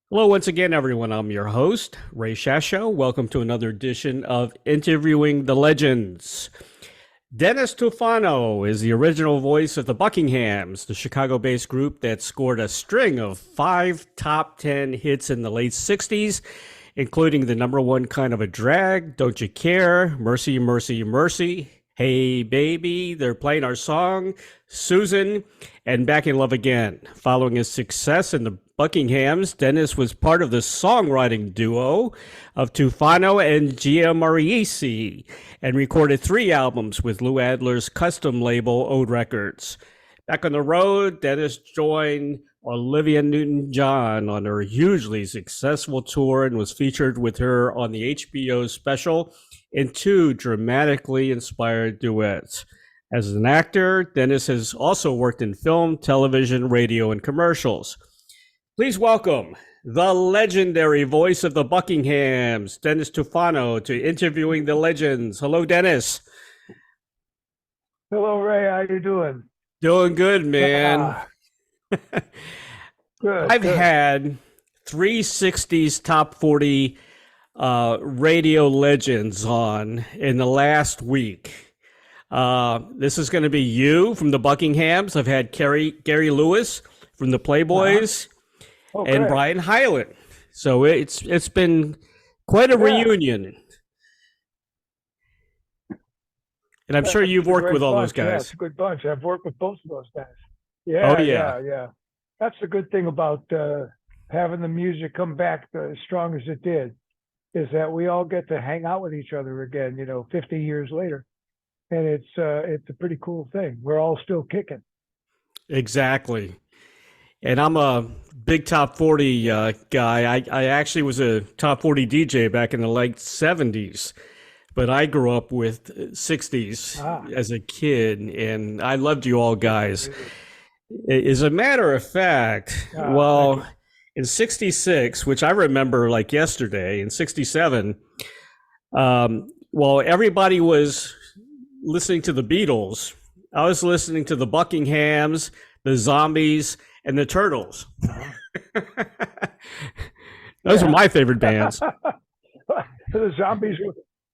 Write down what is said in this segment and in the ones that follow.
Hello, once again, everyone. I'm your host, Ray Shasho. Welcome to another edition of Interviewing the Legends. Dennis Tufano is the original voice of the Buckinghams, the Chicago-based group that scored a string of 5 top 10 hits in the late-60s, including the number one Kind of a Drag, Don't You Care, Mercy, Mercy, Mercy, Hey Baby, They're Playing Our Song, Susan, and Back in Love Again. Following his success in the Buckinghams, Dennis was part of the songwriting duo of Tufano and Giammarese and recorded 3 albums with Lou Adler's custom label, Ode Records. Back on the road, Dennis joined Olivia Newton-John on her hugely successful tour and was featured with her on the HBO Special in 2 dramatically inspired duets. As an actor, Dennis has also worked in film, television, radio, and commercials. Please welcome the legendary voice of the Buckinghams, Dennis Tufano, to Interviewing the Legends. Hello, Dennis. Hello, Ray. How you doing? Doing good, man. I've had 360s top 40 radio legends on in the last week. This is going to be you from the Buckinghams. I've had Gary Lewis from the Playboys. And Brian Hyland. So it's been quite a reunion. And I'm sure you've worked with all those guys. Yeah, it's a good bunch. I've worked with both of those guys. Yeah. That's the good thing about having the music come back as strong as it did, is that we all get to hang out with each other again, 50 years later. And it's a pretty cool thing. We're all still kicking. Exactly. And I'm a big top 40 guy. I actually was a top 40 DJ back in the late 70s, but I grew up with 60s as a kid, and I loved you all guys. As a matter of fact, in 66, which I remember like yesterday, in 67, while everybody was listening to the Beatles, I was listening to the Buckinghams, the Zombies, and the Turtles. Those were my favorite bands. The Zombies,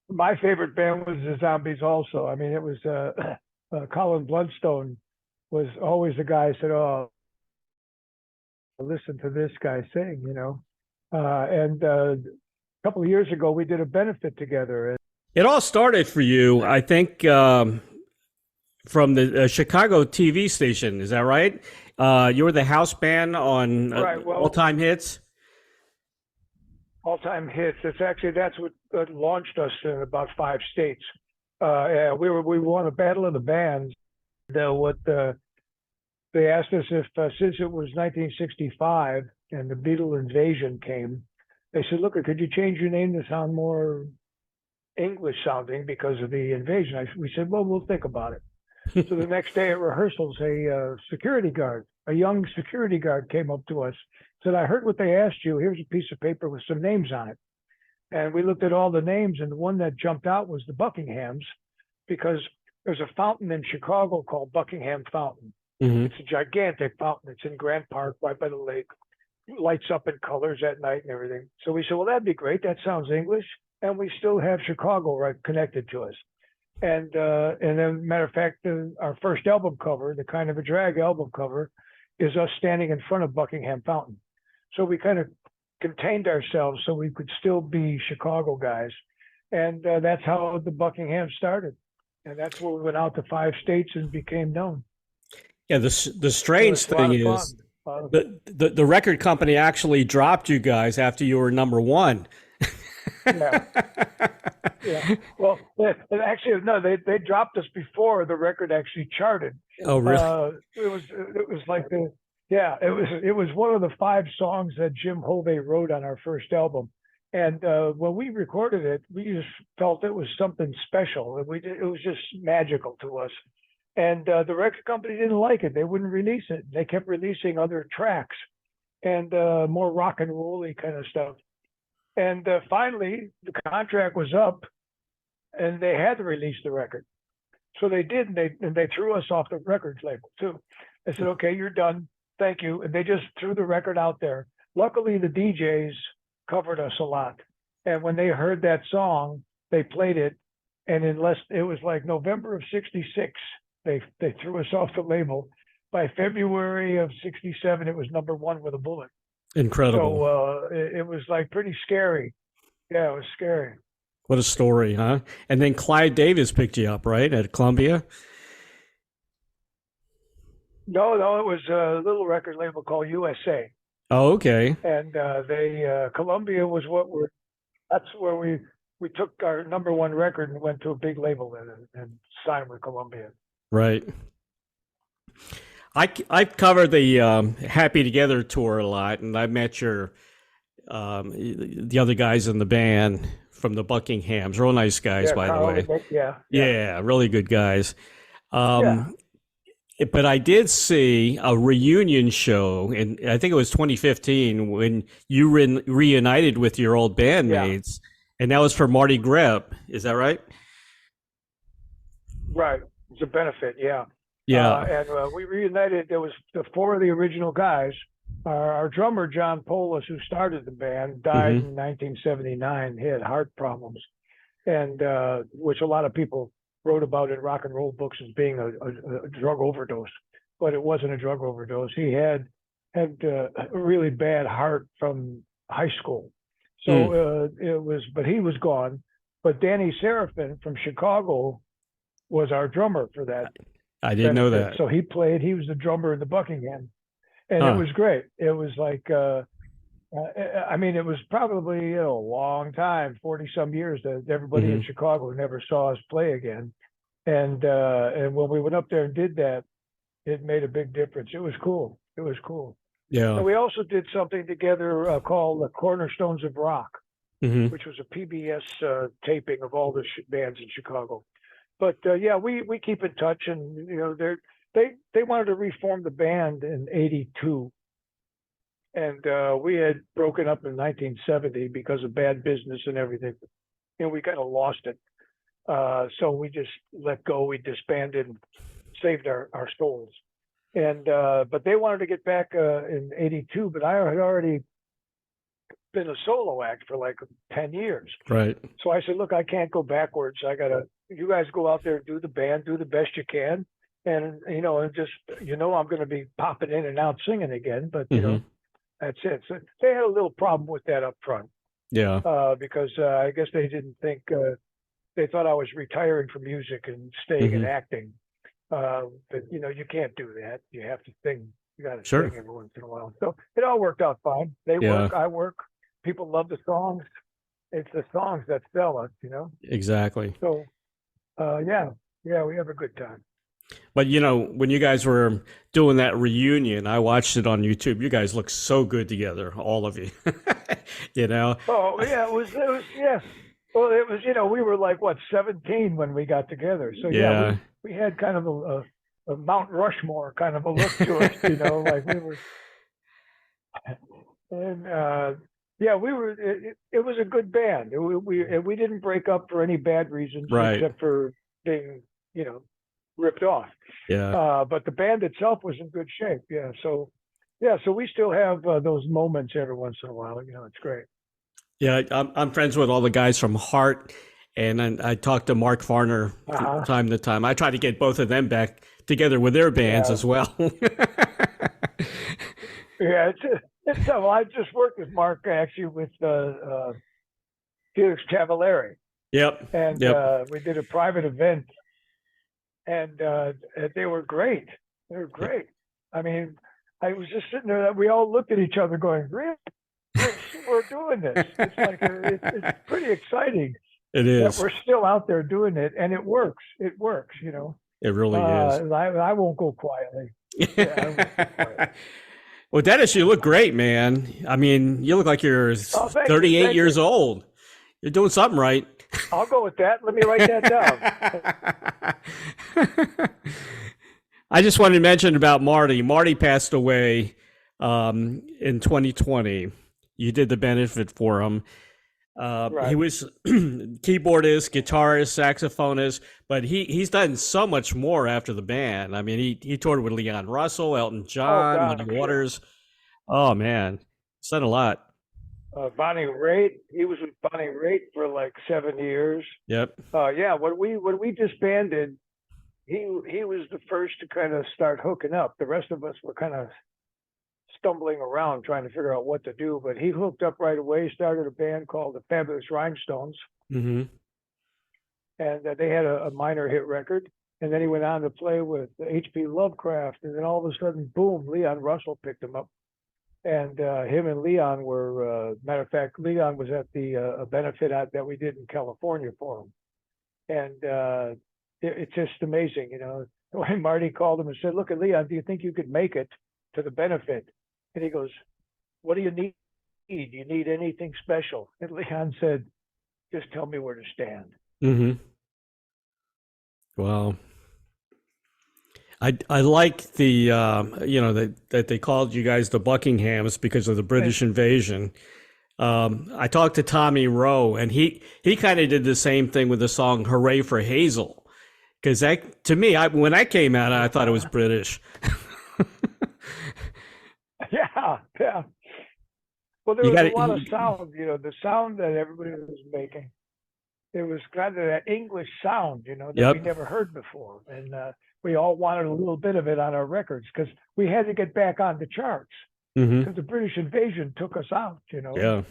my favorite band was the Zombies also. I mean, it was Colin Blunstone was always the guy who said, "Oh, listen to this guy sing," And a couple of years ago, we did a benefit together. It all started for you, I think, from the Chicago TV station. Is that right? You were the house band on All-Time Hits? All-Time Hits. That's what launched us in about 5 states. We won a battle of the bands. They asked us if, since it was 1965 and the Beatle invasion came, they said, "Look, could you change your name to sound more English sounding because of the invasion?" We said, "Well, we'll think about it." So the next day at rehearsals, a young security guard came up to us, said, "I heard what they asked you. Here's a piece of paper with some names on it." And we looked at all the names, and the one that jumped out was the Buckinghams, because there's a fountain in Chicago called Buckingham Fountain. Mm-hmm. It's a gigantic fountain. It's in Grant Park, right by the lake. It lights up in colors at night and everything. So we said, "Well, that'd be great. That sounds English. And we still have Chicago right connected to us." And then, matter of fact, our first album cover, the Kind of a Drag album cover, is us standing in front of Buckingham Fountain. So we kind of contained ourselves so we could still be Chicago guys. And that's how the Buckingham started. And that's where we went out to 5 states and became known. Yeah, the strange thing is the record company actually dropped you guys after you were number 1. Yeah. Well, and actually, no, they dropped us before the record actually charted. Oh, really? It was like it was one of the 5 songs that Jim Hovey wrote on our first album. And when we recorded it, we just felt it was something special. It was just magical to us. And the record company didn't like it. They wouldn't release it. They kept releasing other tracks and more rock and roll-y kind of stuff. And finally, the contract was up, and they had to release the record. So they did, and they threw us off the records label too. They said, "Okay, you're done. Thank you." And they just threw the record out there. luckily the DJs covered us a lot. And when they heard that song, they played it. And it was like November of 66, they threw us off the label. By February of 67, it was #1 with a bullet. Incredible. So it was like pretty scary. Yeah, it was scary. What a story, huh? And then Clyde Davis picked you up, right, at Columbia? No, it was a little record label called USA. Oh, okay. And Columbia was that's where we took our #1 record and went to a big label and signed with Columbia. Right. I covered the Happy Together tour a lot, and I met the other guys in the band from the Buckinghams. Real nice guys, by the way. Yeah, really good guys. But I did see a reunion show, and I think it was 2015 when you reunited with your old bandmates, and that was for Marty Greb. Is that right? Right. It's a benefit, yeah. Yeah. And we reunited. There was the 4 of the original guys. Our drummer, John Polis, who started the band, died in 1979. He had heart problems, and which a lot of people wrote about in rock and roll books as being a drug overdose, but it wasn't a drug overdose. He had a really bad heart from high school, so it was. But he was gone. But Danny Seraphin from Chicago was our drummer for that. I didn't know that. So he played. He was the drummer in the Buckingham, and it was great. It was like, I mean, it was probably a long time, 40-some years, that everybody in Chicago never saw us play again. And when we went up there and did that, it made a big difference. It was cool. It was cool. Yeah. And we also did something together called the Cornerstones of Rock, which was a PBS taping of all the bands in Chicago. But yeah, we keep in touch, and you know, they wanted to reform the band in '82, and we had broken up in 1970 because of bad business and everything, and we kind of lost it. So we just let go. We disbanded and saved our souls. And but they wanted to get back in '82, but I had already been a solo act for like 10 years. Right. So I said, look, I can't go backwards. You guys go out there, do the band, do the best you can. And, you know, and just, you know, I'm going to be popping in and out singing again, but, you know, that's it. So they had a little problem with that up front. Yeah. Because I guess they didn't think, they thought I was retiring from music and staying in acting. But, you know, you can't do that. You have to sing. You got to sing every once in a while. So it all worked out fine. They work, I work. People love the songs. It's the songs that sell us, you know? Exactly. So, yeah, we have a good time. But, you know, when you guys were doing that reunion, I watched it on YouTube. You guys look so good together, all of you, you know? Oh, yeah, it was, yeah. Well, it was, you know, we were like, 17 when we got together. So, yeah, we had kind of a Mount Rushmore kind of a look to us, you know, like we were. And, yeah, we were. It was a good band. We didn't break up for any bad reasons, except for being, you know, ripped off. Yeah. But the band itself was in good shape. Yeah. So we still have those moments every once in a while. You know, it's great. Yeah, I'm friends with all the guys from Heart, and I talk to Mark Farner from time to time. I try to get both of them back together with their bands as well. Yeah, well, I just worked with Mark actually with Felix Cavallari. Yep. And we did a private event, and they were great. They were great. I mean, I was just sitting there. We all looked at each other, going, "Really? We're doing this?" It's like it's pretty exciting. It is. That we're still out there doing it, and it works. It works. You know. It really is. I won't go quietly. Yeah, I won't go quietly. Well, Dennis, you look great, man. I mean, you look like you're 38 years old. You're doing something right. I'll go with that. Let me write that down. I just wanted to mention about Marty. Marty passed away in 2020. You did the benefit for him. Right. He was keyboardist, guitarist, saxophonist, but he's done so much more after the band. I mean, he toured with Leon Russell, Elton John, Muddy Waters. Oh man, Said a lot. Bonnie Raitt, he was with Bonnie Raitt for like 7 years. Yep. Yeah, when we disbanded, he was the first to kind of start hooking up. The rest of us were kind of stumbling around trying to figure out what to do, but he hooked up right away, started a band called the Fabulous Rhinestones, Mm-hmm. and they had a minor hit record. And then he went on to play with H.P. Lovecraft, and then all of a sudden, boom, Leon Russell picked him up. And him and Leon were, matter of fact, Leon was at the a benefit that we did in California for him. And it's just amazing, you know. When Marty called him and said, "Look, at Leon, do you think you could make it to the benefit?" And he goes, "What do you need? Do you need anything special?" And Leon said, "Just tell me where to stand." Mm-hmm. Well, I like the that they called you guys the Buckinghams because of the British invasion. I talked to Tommy Rowe, and he kind of did the same thing with the song "Hooray for Hazel," because that, to me, when I came out, I thought it was British. Yeah. Well, there was a lot of sound, you know, the sound that everybody was making. It was kind of that English sound, you know, that we never heard before. And we all wanted a little bit of it on our records because we had to get back on the charts because the British invasion took us out, you know. Yeah.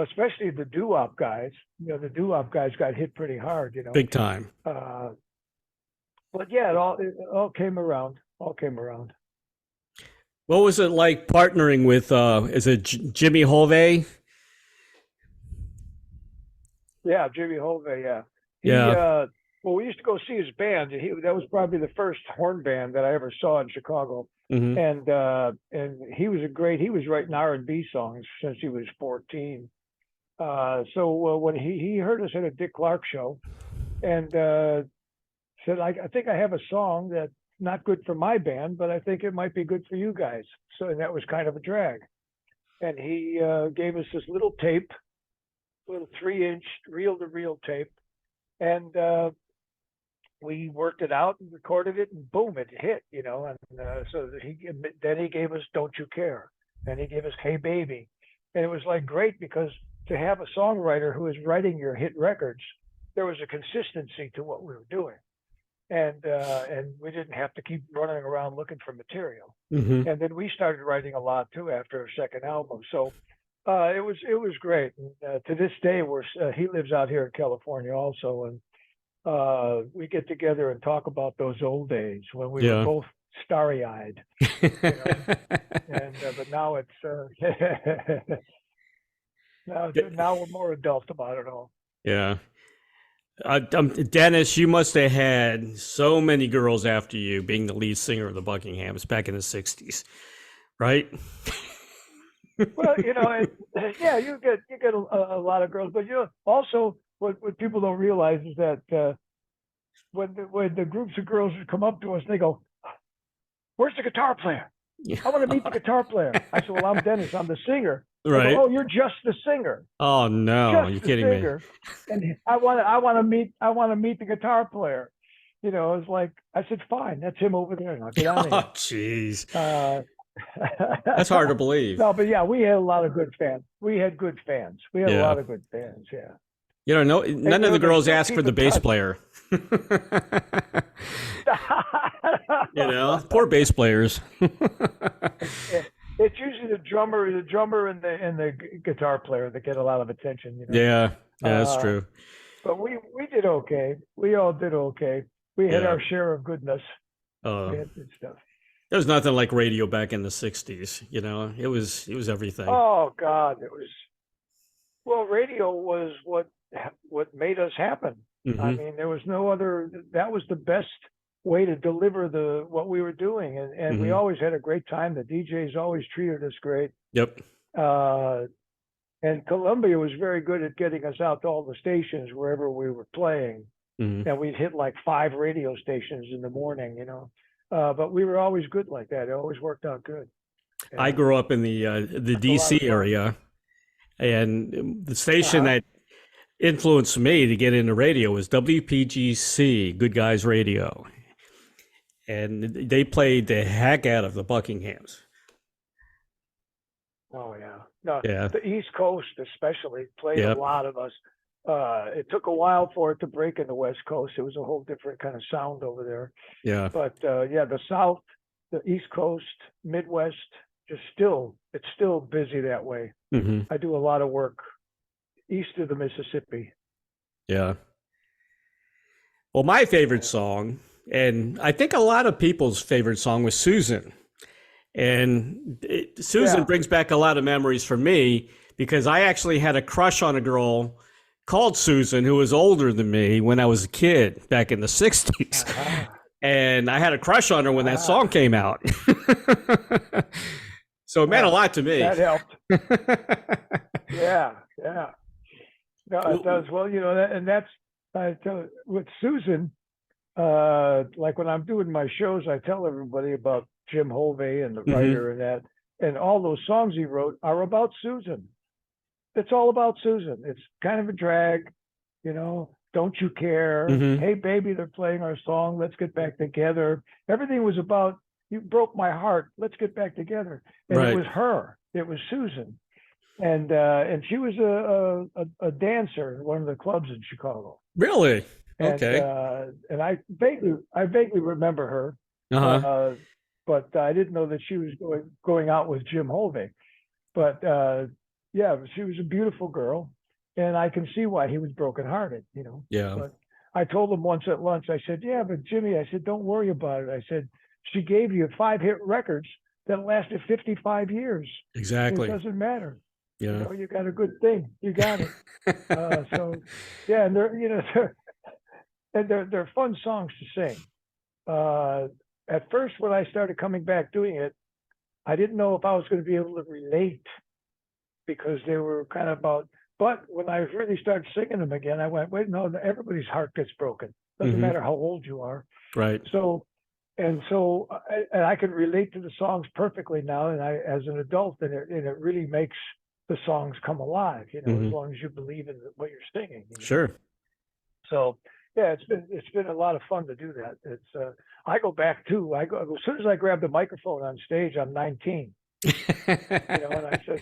Especially the doo-wop guys. You know, the doo-wop guys got hit pretty hard, you know. Big time. But yeah, it all came around. All came around. What was it like partnering with, is it Jimmy Hove? Yeah, Jimmy Hove, yeah. Well, we used to go see his band. That was probably the first horn band that I ever saw in Chicago. Mm-hmm. And he was he was writing R&B songs since he was 14. So when he heard us at a Dick Clark show and said, I think I have a song that's not good for my band, but I think it might be good for you guys. So that was kind of a drag. And he gave us this little tape, little 3-inch reel-to-reel tape, and we worked it out and recorded it, and boom, it hit, you know. And so then he gave us "Don't You Care," then he gave us "Hey Baby," and it was like great because to have a songwriter who is writing your hit records, there was a consistency to what we were doing, and we didn't have to keep running around looking for material. Mm-hmm. And then we started writing a lot too after our second album, so. It was great. And, to this day, he lives out here in California also, and we get together and talk about those old days when we were both starry-eyed. You know? And but now it's now we're more adult about it all. Yeah. Dennis, you must have had so many girls after you, being the lead singer of the Buckinghams back in the '60s, right? Well, you know, yeah, you get a lot of girls, but you know, also what people don't realize is that when the groups of girls would come up to us, they go, "Where's the guitar player? I want to meet the guitar player." I said, "Well, I'm Dennis. I'm the singer." Right. Go, "Oh, you're just the singer." Oh no, you're kidding me. And I want to meet the guitar player. You know, it's like I said, "Fine, that's him over there." Now get out of here. Oh, jeez. That's hard to believe. No, but yeah, we had a lot of good fans. We had good fans. We had a lot of good fans. Yeah. You know, none of the girls asked for the bass player. You know, poor bass players. It's usually the drummer and the guitar player that get a lot of attention. You know? Yeah, that's true. But we did okay. We all did okay. We had our share of goodness. We had good stuff. There was nothing like radio back in the '60s. You know, it was everything. Oh God, it was. Well, radio was what made us happen. Mm-hmm. I mean, there was no other. That was the best way to deliver what we were doing, and we always had a great time. The DJs always treated us great. Yep. And Columbia was very good at getting us out to all the stations wherever we were playing, and we'd hit like 5 radio stations in the morning, you know. But we were always good like that. It always worked out good. I grew up in the DC area, and the station that influenced me to get into radio was WPGC, Good Guys Radio. And they played the heck out of the Buckinghams. Oh yeah. No, Yeah. the East Coast especially played a Yep. lot of us. It took a while for it to break in the West Coast. It was a whole different kind of sound over there. Yeah. But yeah, the South, the East Coast, Midwest, it's still busy that way. Hmm. I do a lot of work east of the Mississippi. Yeah. Well, my favorite song, and I think a lot of people's favorite song, was Susan. And Susan Yeah. brings back a lot of memories for me because I actually had a crush on a girl called Susan who was older than me when I was a kid back in the 60s. Ah, And I had a crush on her when that song ah, came out. So it meant a well, lot to me. that helped. Yeah, yeah. No, it does. Well, and that's I tell with Susan. Like when I'm doing my shows, I tell everybody about Jim Hovey and the Hmm. writer and that, and all those songs he wrote are about Susan. It's all about Susan. It's kind of a drag, Don't you care? Hmm. Hey, baby, they're playing our song. Let's get back together. Everything was about you broke my heart. Let's get back together. And it Right. was her. It was Susan, and she was a dancer in one of the clubs in Chicago. Really? And Okay. I vaguely remember her, Uh-huh. but I didn't know that she was going out with Jim Hovey. But yeah, she was a beautiful girl, and I can see why he was brokenhearted. Yeah. But I told him once at lunch, I said, "Yeah, but Jimmy," I said, "don't worry about it." I said, "She gave you 5 hit records that lasted 55 years. It Exactly. doesn't matter. Yeah. You got a good thing. You got it." So yeah, and they're fun songs to sing. At first, when I started coming back doing it, I didn't know if I was going to be able to relate because they were kind of about. But when I really started singing them again, I went, "Wait, no, everybody's heart gets broken. Doesn't Hmm. matter how old you are." Right. And I can relate to the songs perfectly now, and I as an adult, and it really makes the songs come alive. As Hmm. long as you believe in what you're singing. Sure. So yeah, it's been a lot of fun to do that. I go back too. I go as soon as I grab the microphone on stage, I'm 19. And I said,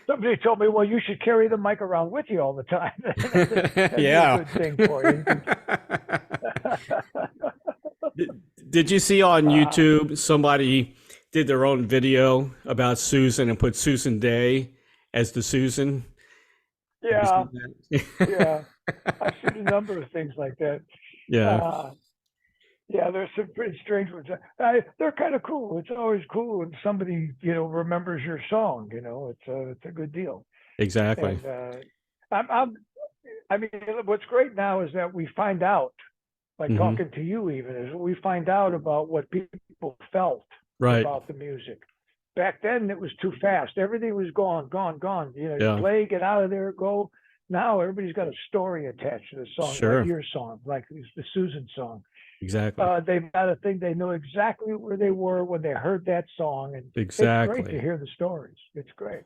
somebody told me, well, you should carry the mic around with you all the time. That'd be a Yeah. good thing for you. Did you see on Uh, YouTube somebody did their own video about Susan and put Susan Day as the Susan? Have you yeah, seen that? yeah. I've seen a number of things like that. Yeah, Uh, yeah, there's some pretty strange ones. They're kind of cool. It's always cool when somebody remembers your song. It's a good deal. exactly. And I mean, what's great now is that we find out, like Hmm. talking to you even, is we find out about what people felt Right. about the music. Back then, it was too fast. Everything was gone, gone, gone. You Yeah, play, get out of there, go. Now everybody's got a story attached to the song, like sure. your song, like the Susan song. Exactly. They've got a thing. They know exactly where they were when they heard that song, and it's great to Exactly. hear the stories. It's great.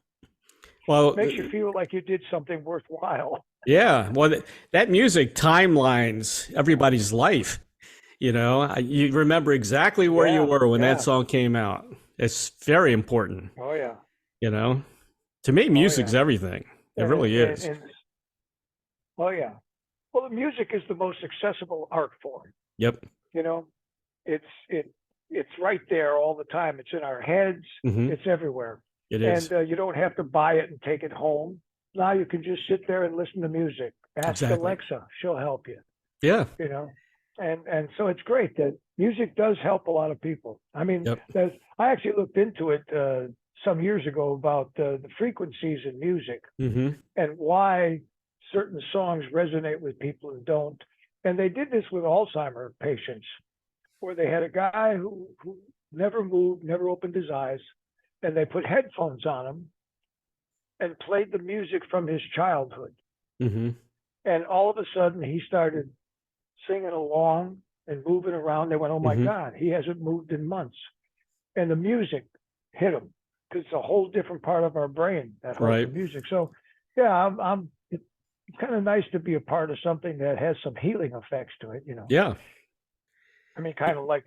Well, Makes you feel like you did something worthwhile. yeah. Well, that music timelines everybody's life. You remember exactly where you Yeah, were when that yeah. song came out. It's very important. Oh yeah, You know, to me, oh music's yeah. everything. It And, really and, is. and oh yeah. Well, the music is the most accessible art form. Yep. You know, it's it it's right there all the time. It's in our heads. Hmm. It's everywhere, It and is. you don't have to buy it and take it home. Now you can just sit there and listen to music. Ask Exactly. Alexa; she'll help you. Yeah. And so it's great that music does help a lot of people. I mean, Yep. I actually looked into it some years ago about the frequencies in music Hmm. and why certain songs resonate with people and don't. And they did this with Alzheimer patients, where they had a guy who never moved, never opened his eyes, and they put headphones on him and played the music from his childhood. Hmm. And all of a sudden, he started singing along and moving around. They went, "Oh my Hmm. God, he hasn't moved in months." And the music hit him because it's a whole different part of our brain that holds the Right. music. So, yeah, it's kind of nice to be a part of something that has some healing effects to it. Yeah. I mean, kind of like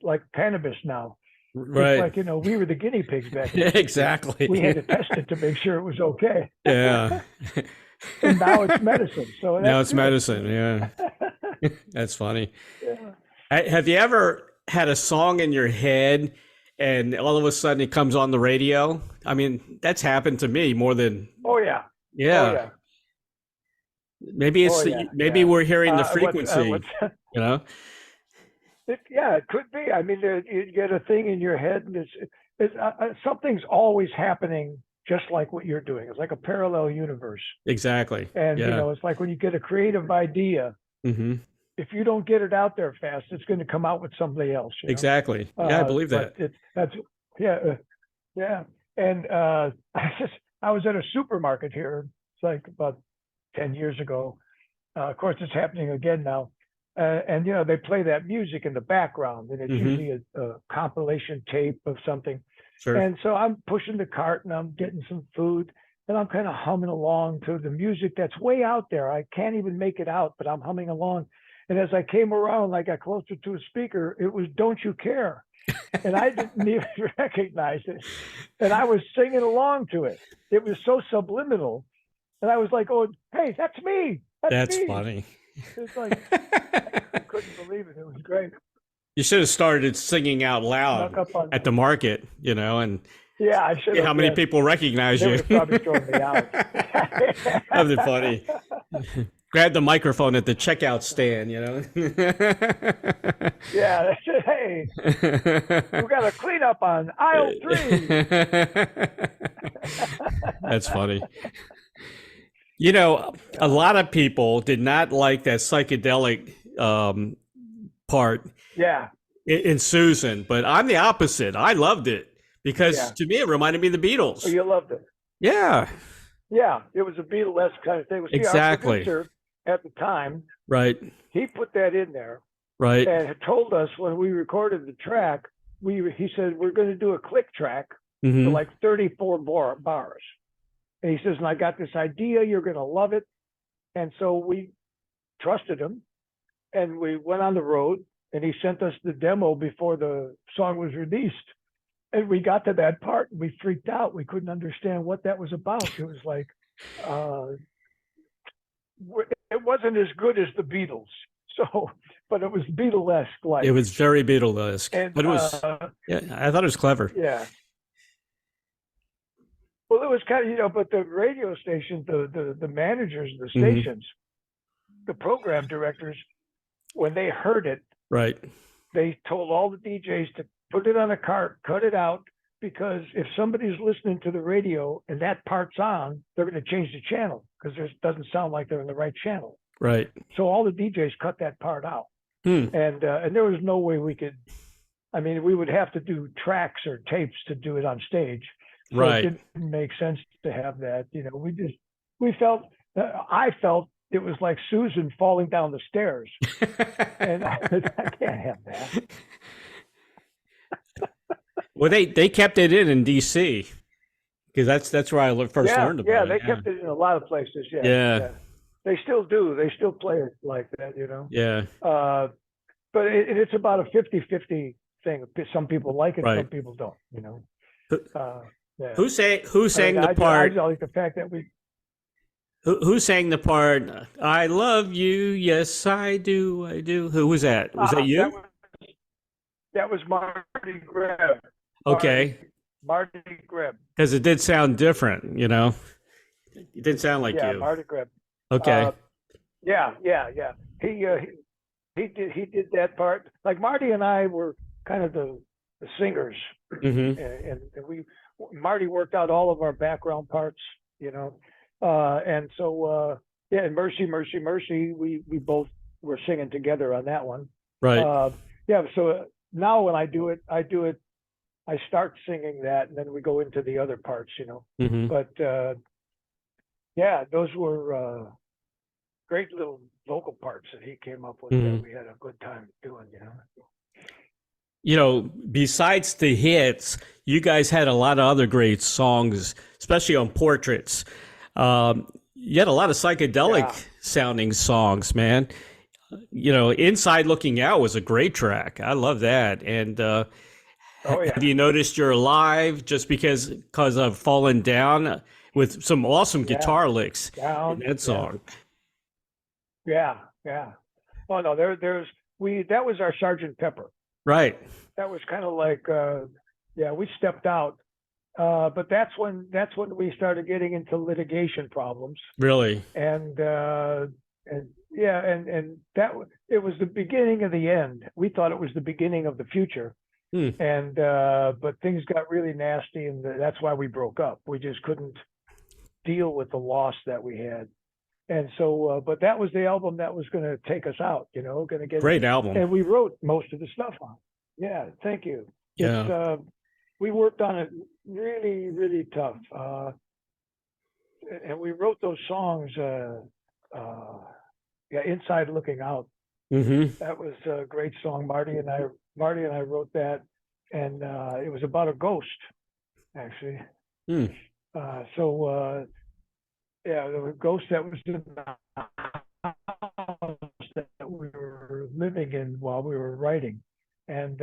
like cannabis now. Right. It's like, we were the guinea pigs back then. Exactly. We had to test it to make sure it was okay. Yeah. And now it's medicine. So Now that's it's medicine. Yeah. That's funny. Yeah. Have you ever had a song in your head and all of a sudden it comes on the radio? I mean, that's happened to me more than. Oh, yeah. Yeah. Oh, yeah. Maybe it's maybe we're hearing the frequency, it could be. I mean, you get a thing in your head, and something's always happening, just like what you're doing. It's like a parallel universe. Exactly. And it's like when you get a creative idea, if you don't get it out there fast, it's going to come out with somebody else. Exactly. Yeah, I believe that. Yeah. And I was at a supermarket here. It's like about 10 years ago. Of course, it's happening again now. And they play that music in the background, and it's usually a compilation tape of something. Sure. And so I'm pushing the cart, and I'm getting some food, and I'm kind of humming along to the music that's way out there. I can't even make it out, but I'm humming along. And as I came around, I got closer to a speaker, it was "Don't You Care," and I didn't even recognize it. And I was singing along to it. It was so subliminal, and I was like, "Oh, hey, that's me! That's me." funny. It's like I couldn't believe it. It was great. You should have started singing out loud at the market, and yeah, I should. How many people recognize they you? Would have probably thrown me out. That'd be funny. Grab the microphone at the checkout stand, Yeah, hey, we got a cleanup on aisle 3. That's funny. A lot of people did not like that psychedelic part in Susan, but I'm the opposite. I loved it because to me it reminded me of the Beatles. Oh, you loved it. Yeah. Yeah, it was a Beatlesque kind of thing. See, exactly. Our producer at the time, right? He put that in there, right? And had told us when we recorded the track, he said we're going to do a click track for like 34 bars. And he says, and I got this idea, you're going to love it. And so we trusted him, and we went on the road, and he sent us the demo before the song was released. And we got to that part, and we freaked out. We couldn't understand what that was about. It was like, it wasn't as good as the Beatles. So, but it was Beatlesque. It was very Beatlesque. But it was, I thought it was clever. Yeah. Well, it was kind of, but the radio stations, the managers of the stations, the program directors, when they heard it, right, they told all the DJs to put it on a cart, cut it out, because if somebody's listening to the radio and that part's on, they're going to change the channel because it doesn't sound like they're in the right channel. Right. So all the DJs cut that part out, and there was no way we could. I mean, we would have to do tracks or tapes to do it on stage. So right. It didn't make sense to have that. We felt. I felt it was like Susan falling down the stairs, and I can't have that. Well, they kept it in DC because that's where I first learned about it. Yeah, they kept it in a lot of places. Yeah. They still do. They still play it like that, Yeah. But it's about a 50-50 thing. Some people like it, right. Some people don't. Yeah. Who sang the part? I like the fact that we. Who sang the part? I love you, yes I do, I do. Who was that? Was that you? That was Marty Greb. Okay. Marty Greb. Because it did sound different, It didn't sound like you. Yeah, Marty Greb. Okay. Yeah. He did that part. Like Marty and I were kind of the singers, and Marty worked out all of our background parts, and so and Mercy, Mercy, Mercy, we both were singing together on that one. Right. So now when I do it, I start singing that, and then we go into the other parts, But those were great little vocal parts that he came up with that we had a good time doing, Besides the hits, you guys had a lot of other great songs, especially on Portraits. You had a lot of psychedelic sounding songs, man. Inside Looking Out was a great track. I love that. And Oh yeah. Have you noticed you're alive just because of Fallen Down with some awesome Yeah. guitar licks in Down. that Yeah. song? Yeah. Yeah. Oh no, there's that was our Sergeant Pepper. Right. That was kind of like yeah, we stepped out. But that's when we started getting into litigation problems. Really. And yeah, and it was the beginning of the end. We thought it was the beginning of the future. Hmm. And but things got really nasty, and that's why we broke up. We just couldn't deal with the loss that we had. And so, but that was the album that was going to take us out, going to get Great album. And we wrote most of the stuff on it. Yeah, thank you. Yeah. It's we worked on it really, really tough. And we wrote those songs, yeah, Inside Looking Out. Mm-hmm. That was a great song. Marty and I wrote that, and it was about a ghost, actually. Hmm. So yeah, there was a ghost that was in the house that we were living in while we were writing, and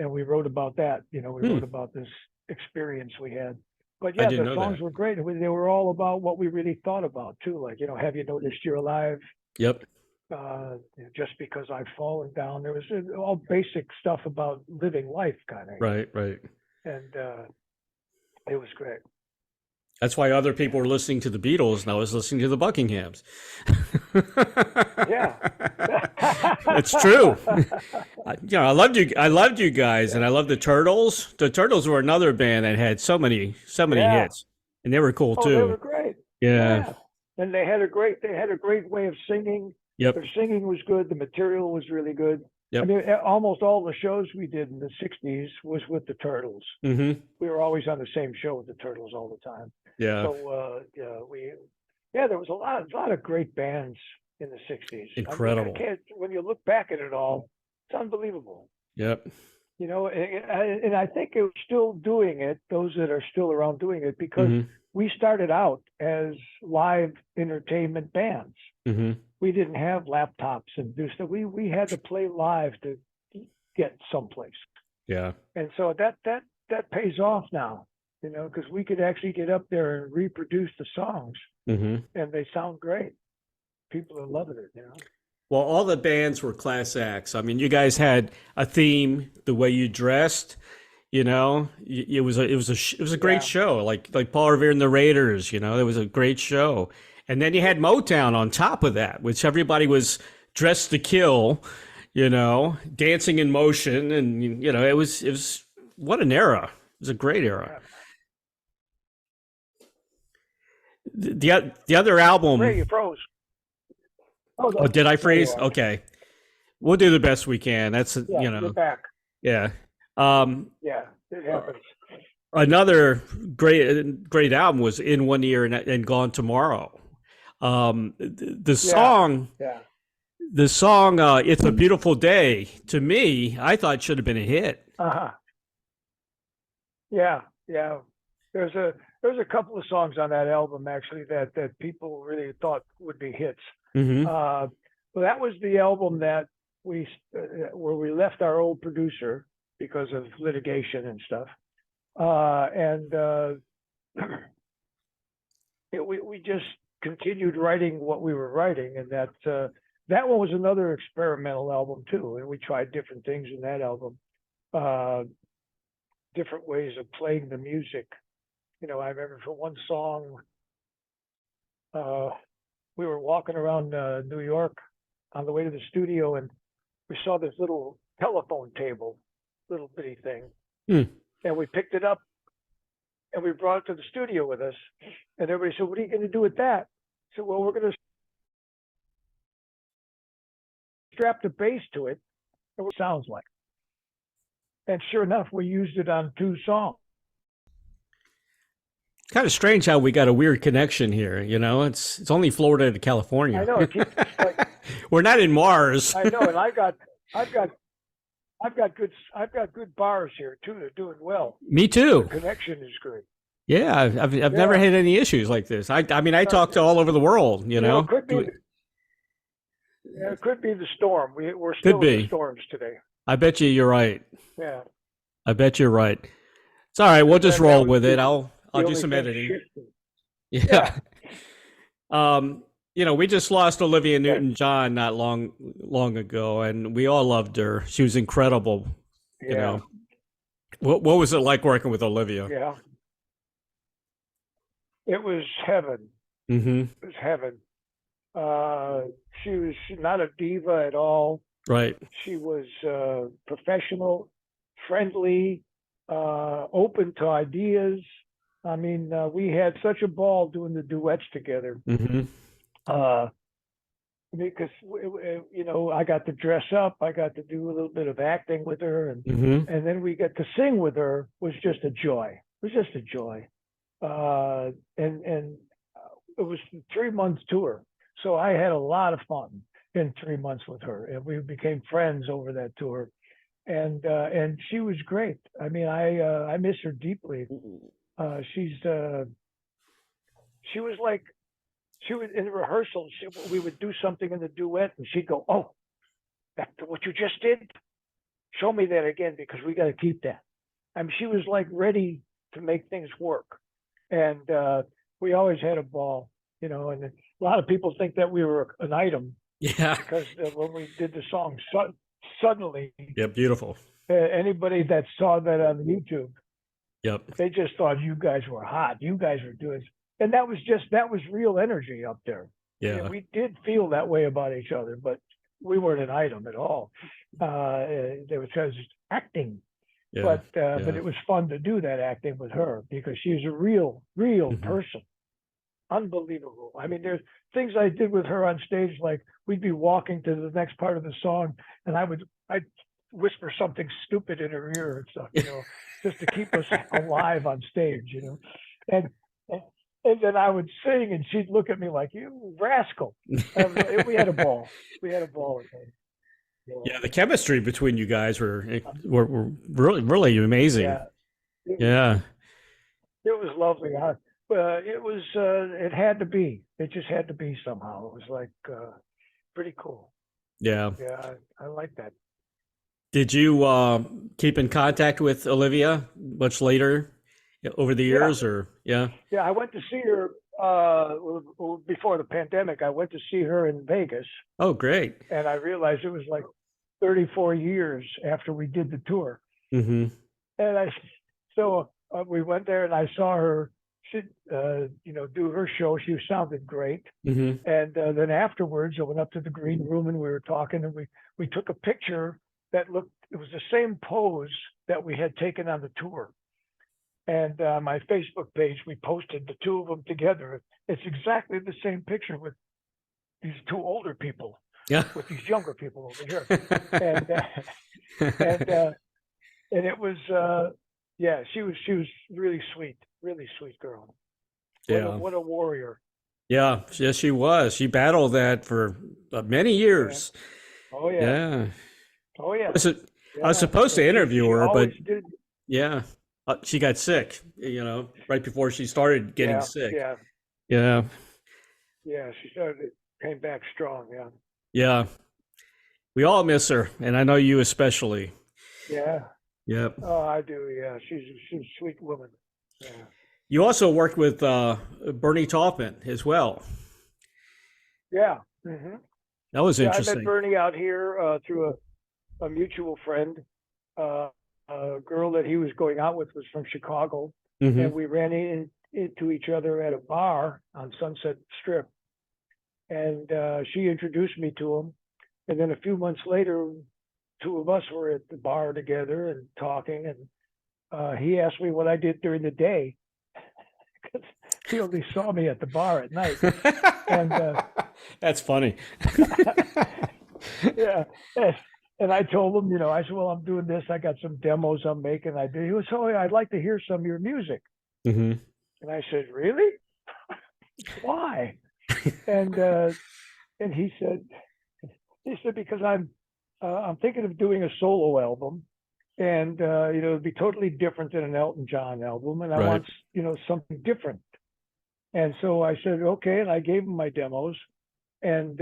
we wrote about that. We wrote about this experience we had. But I yeah, didn't the know songs that. were great. They were all about what we really thought about too. Like, have you noticed you're alive? Yep. Just because I've fallen down. There was all basic stuff about living life, kind of. Right. Right. And it was great. That's why other people were listening to the Beatles, and I was listening to the Buckinghams. Yeah. It's true. I loved you. I loved you guys, and I loved the Turtles. The Turtles were another band that had so many Yeah. hits, and they were cool Oh, too. they were great. Yeah. And they had a great way of singing. Yep. Their singing was good. The material was really good. Yep. I mean, almost all the shows we did in the 60s was with the Turtles. Mm-hmm. We were always on the same show with the Turtles all the time. Yeah. So there was a lot of great bands in the 60s. Incredible. I can't, when you look back at it all, it's unbelievable. Yep. And I think it was still doing it, those that are still around doing it, because Mm-hmm. we started out as live entertainment bands. Mm-hmm. We didn't have laptops and do stuff. We had to play live to get someplace. Yeah. And so that pays off now, because we could actually get up there and reproduce the songs, Mm-hmm. and they sound great. People are loving it, Well, all the bands were class acts. I mean, you guys had a theme, the way you dressed. It was a great Yeah. show. Like Paul Revere and the Raiders. It was a great show. And then you had Motown on top of that, which everybody was dressed to kill. Dancing in motion, and it was what an era. It was a great era. The other album. Ray, you froze. Oh, did I freeze? There you are. Okay. We'll do the best we can. That's, Yeah, you're back. yeah. Yeah, it happens. Another great album was In One Ear and Gone Tomorrow. The song, Yeah. It's a Beautiful Day, to me, I thought should have been a hit. Uh-huh. Yeah. There's a couple of songs on that album actually that people really thought would be hits. Mm-hmm. Well, that was the album that where we left our old producer because of litigation and stuff, we just continued writing what we were writing, and that one was another experimental album too, and we tried different things in that album, different ways of playing the music. I remember for one song, we were walking around New York on the way to the studio, and we saw this little telephone table, little bitty thing, and we picked it up and we brought it to the studio with us. And everybody said, "What are you going to do with that?" I said, "Well, we're going to strap the bass to it, and what it sounds like." And sure enough, we used it on 2 songs. Kind of strange how we got a weird connection here. It's only Florida to California. I know. It keeps, We're not in Mars. I know, and I've got good bars here too. They're doing well. Me too. The connection is great. Yeah, I've never had any issues like this. I mean, I talk to all over the world. It could be. It could be the storm. We're still in the storms today. I bet you're right. Yeah. I bet you're right. It's all right. We'll just Then that roll was with it. I'll the do only some thing editing. shifted. Yeah. Yeah, We just lost Olivia yeah, Newton-John not long ago, and we all loved her. She was incredible. You yeah, know, what was it like working with Olivia? yeah. It was heaven. Mm-hmm. It was heaven. Uh, she was not a diva at all. Right. She was professional, friendly, open to ideas. I mean, we had such a ball doing the duets together. Mm-hmm. Uh, because I got to dress up, I got to do a little bit of acting with her, Mm-hmm. and then we got to sing with her. Was just a joy. It was just a joy. And it was a 3 month tour, so I had a lot of fun in 3 months with her, and we became friends over that tour. And she was great. I mean, I miss her deeply. She was like, she was in rehearsal. We would do something in the duet, and she'd go, "Oh, that's what you just did. Show me that again because we got to keep that." I mean, she was like ready to make things work, and we always had a ball, And a lot of people think that we were an item Yeah. because when we did the song, suddenly Yeah. Beautiful. anybody that saw that on YouTube, Yep. they just thought you guys were hot. You guys were doing, and that was real energy up there. I mean, Yeah. we did feel that way about each other, but we weren't an item at all. There was just acting, Yeah. but Yeah. it was fun to do that acting with her because she's a real Mm-hmm. person. Unbelievable. I mean, there's things I did with her on stage, like we'd be walking to the next part of the song, and I'd whisper something stupid in her ear and stuff, just to keep us alive on stage. And and then I would sing, and she'd look at me like, "You rascal!" We had a ball. We had a ball with her. Yeah. The chemistry between you guys were really really amazing. Yeah, it, Yeah. it was lovely. It had to be. It just had to be somehow. It was like pretty cool. Yeah. Yeah, I like that. Did you keep in contact with Olivia much later over the Yeah, years, or yeah? yeah. I went to see her before the pandemic. I went to see her in Vegas, Oh, great. and I realized it was like 34 years after we did the tour. Mm-hmm. And so we went there, and I saw her. She, do her show. She sounded great. Mm-hmm. And then afterwards, I went up to the green room, and we were talking, and we took a picture that looked. It was the same pose that we had taken on the tour. And on my Facebook page, we posted the two of them together. It's exactly the same picture with these two older people, Yeah. with these younger people over here. And and uh, and it was yeah, she was really sweet girl. Yeah. What a warrior. Yeah. Yes, she was. She battled that for many Yeah. years. Oh yeah. Yeah. Oh yeah. I was Yeah. supposed to And interview she her, but always did. yeah, she got sick. Right before she started getting Yeah. sick. Yeah. Yeah. Yeah. She came back strong. Yeah. Yeah. We all miss her, and I know you especially. Yeah. Yep. Oh, I do. Yeah. She's a sweet woman. Yeah. You also worked with Bernie Taupin as well. Yeah. Hmm. That was Yeah. I met interesting. Bernie out here through a mutual friend. A girl that he was going out with was from Chicago, Mm-hmm. and we ran into each other at a bar on Sunset Strip. And she introduced me to him. And then a few months later, two of us were at the bar together and talking. And he asked me what I did during the day because he only saw me at the bar at night. And That's funny. yeah. And I told him, I said, well, I'm doing this. I got some demos I'm making. He was, oh, I'd like to hear some of your music. Mm-hmm. And I said, really? Why? And he said, because I'm thinking of doing a solo album, and it'd be totally different than an Elton John album, and I Right. want something different. And so I said, okay, and I gave him my demos, and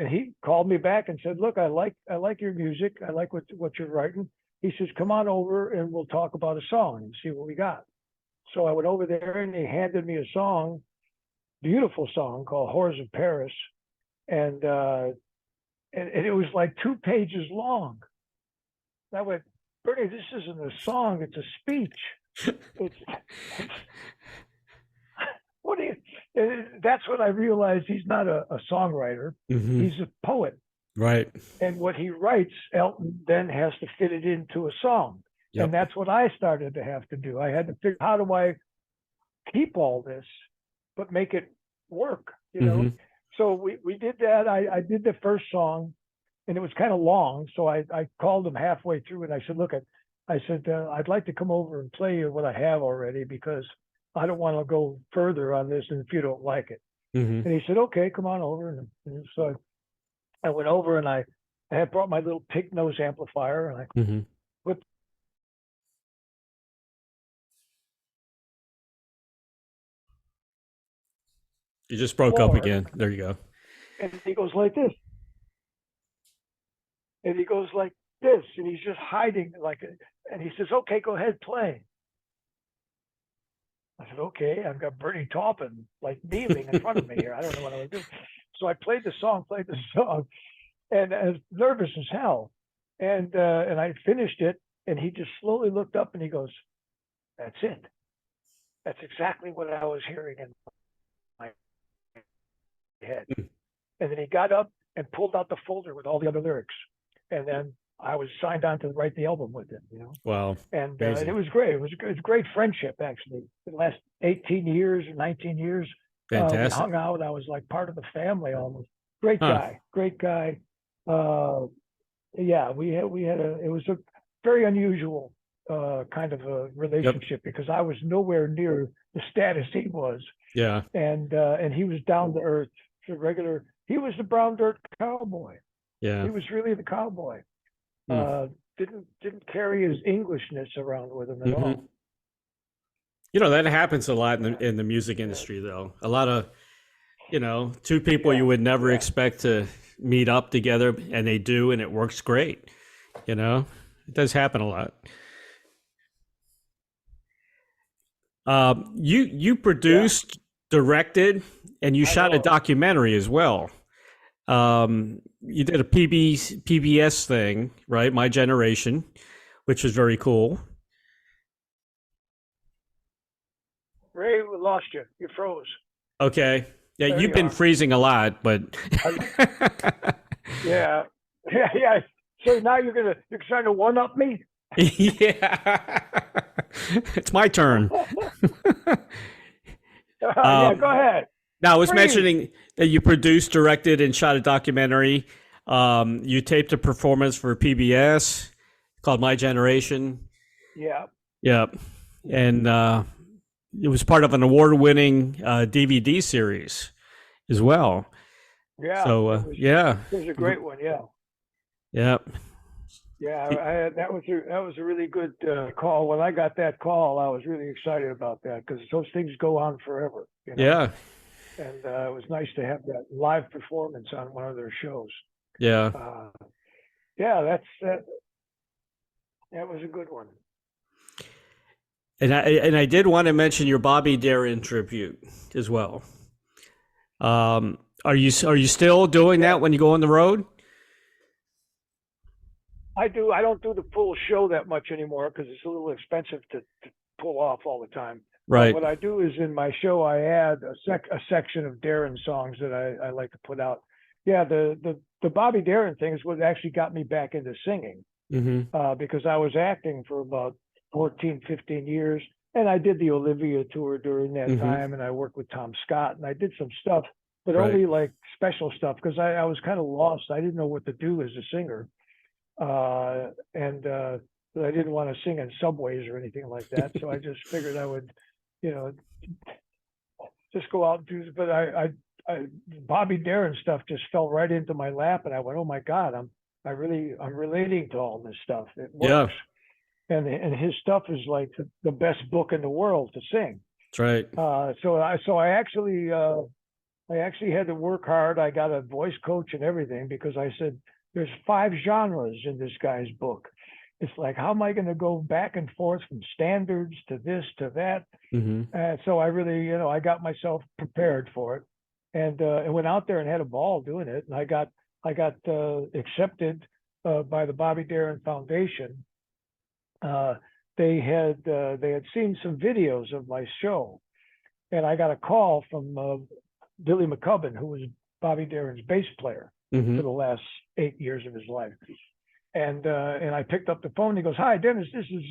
he called me back and said, look, I like your music, I like what you're writing. he says, come on over and we'll talk about a song and see what we got. So I went over there and he handed me a song, beautiful song called Whores of Paris. And it was like 2 pages long. I went, Bernie, this isn't a song, it's a speech. It's what do you, that's when I realized he's not a songwriter. Mm-hmm. He's a poet. Right. And what he writes, Elton then has to fit it into a song. Yep. And that's what I started to have to do. I had to figure how do I keep all this, but make it work, you know? Mm-hmm. So we did that. I did the first song and it was kind of long. So I called him halfway through and I said, look, I said, I'd like to come over and play you what I have already because I don't want to go further on this and if you don't like it. Mm-hmm. And he said, okay, come on over. And so I went over and I had brought my little pig nose amplifier and I Mm-hmm. whipped. You just broke up again. There you go. And he goes like this. And he goes like this. And he's just hiding and he says, okay, go ahead, play. I said, okay, I've got Bernie Taupin like kneeling in front of me here. I don't know what I was doing. So I played the song, and I was nervous as hell. And I finished it, and he just slowly looked up and he goes, that's it. That's exactly what I was hearing in my head. And then he got up and pulled out the folder with all the other lyrics. And then I was signed on to write the album with him, you know. Wow. And it was great. It was a great friendship, actually. The last 18 years, 19 years, Fantastic. we hung out. I was like part of the family almost. Great guy. Yeah, it was a very unusual kind of a relationship because I was nowhere near the status he was. Yeah. And he was down to earth, he was the brown dirt cowboy. Yeah. He was really the cowboy. Didn't carry his Englishness around with him at all. You know, that happens a lot in the music industry, though. A lot of, you know, two people you would never expect to meet up together, and they do, and it works great. You know, it does happen a lot. You produced, directed, and you shot a documentary as well. You did a PBS thing, right? My Generation, which was very cool. Ray, we lost you. You froze. Okay. Yeah, There you've you been are. freezing a lot, but Yeah. So now you're trying to one up me? yeah, it's my turn. Yeah, go ahead. Now, I was Freeze. mentioning that you produced, directed, and shot a documentary. You taped a performance for PBS called My Generation. Yeah. Yeah. And it was part of an award-winning DVD series as well. Yeah. So, It was a great one. Yeah. Yeah. Yeah. That was a really good call. When I got that call, I was really excited about that because those things go on forever. You know? Yeah. And it was nice to have that live performance on one of their shows. Yeah. That was a good one. And I did want to mention your Bobby Darin tribute as well. Are you still doing that when you go on the road? I do. I don't do the full show that much anymore because it's a little expensive to pull off all the time. Right. But what I do is in my show I add a section of Darin songs that I like to put out. Yeah, the Bobby Darin thing is what actually got me back into singing because I was acting for about 14, 15 years. And I did the Olivia tour during that time. And I worked with Tom Scott and I did some stuff, but only like special stuff because I was kind of lost. I didn't know what to do as a singer. But I didn't want to sing in subways or anything like that. So I just figured I would, just go out and do it. But I Bobby Darin stuff just fell right into my lap. And I went, oh my God, I'm relating to all this stuff. It works. Yeah. And his stuff is like the best book in the world to sing. That's right. So I actually had to work hard. I got a voice coach and everything because I said there's 5 genres in this guy's book, it's like, how am I going to go back and forth from standards to this to that? So I really, I got myself prepared for it, and went out there and had a ball doing it. And I got accepted by the Bobby Darin Foundation. They had seen some videos of my show, and I got a call from Billy McCubbin, who was Bobby Darin's bass player for the last 8 years of his life. And I picked up the phone. He goes, "Hi, Dennis. This is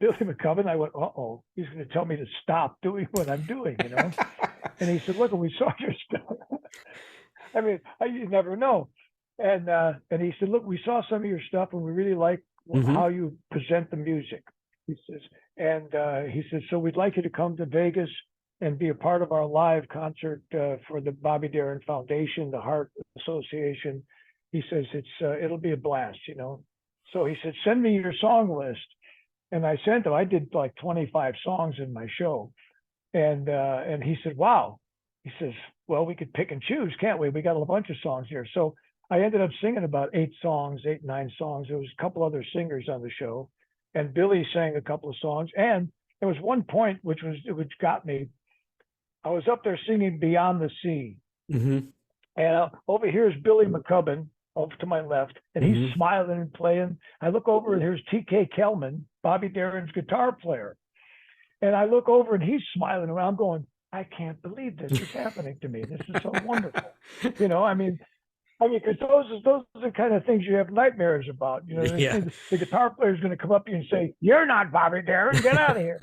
Billy McCubbin." I went, "Uh-oh, he's going to tell me to stop doing what I'm doing, And he said, "Look, we saw your stuff." I mean, you never know. And he said, "Look, we saw some of your stuff, and we really like how you present the music." He says, he says, "So we'd like you to come to Vegas and be a part of our live concert for the Bobby Darin Foundation, the Heart Association." He says, it'll be a blast, So he said, "Send me your song list." And I sent him. I did like 25 songs in my show. And he said, "Wow." He says, "Well, we could pick and choose, can't we? We got a bunch of songs here." So I ended up singing about 8, 9 songs. There was a couple other singers on the show. And Billy sang a couple of songs. And there was one point which got me. I was up there singing "Beyond the Sea." And over here is Billy McCubbin over to my left, and he's smiling and playing. I look over, and here's T.K. Kellman, Bobby Darin's guitar player. And I look over, and he's smiling around. I'm going, I can't believe this is happening to me. This is so wonderful. I mean, because those are the kind of things you have nightmares about. The guitar player is going to come up to you and say, "You're not Bobby Darin. Get out of here."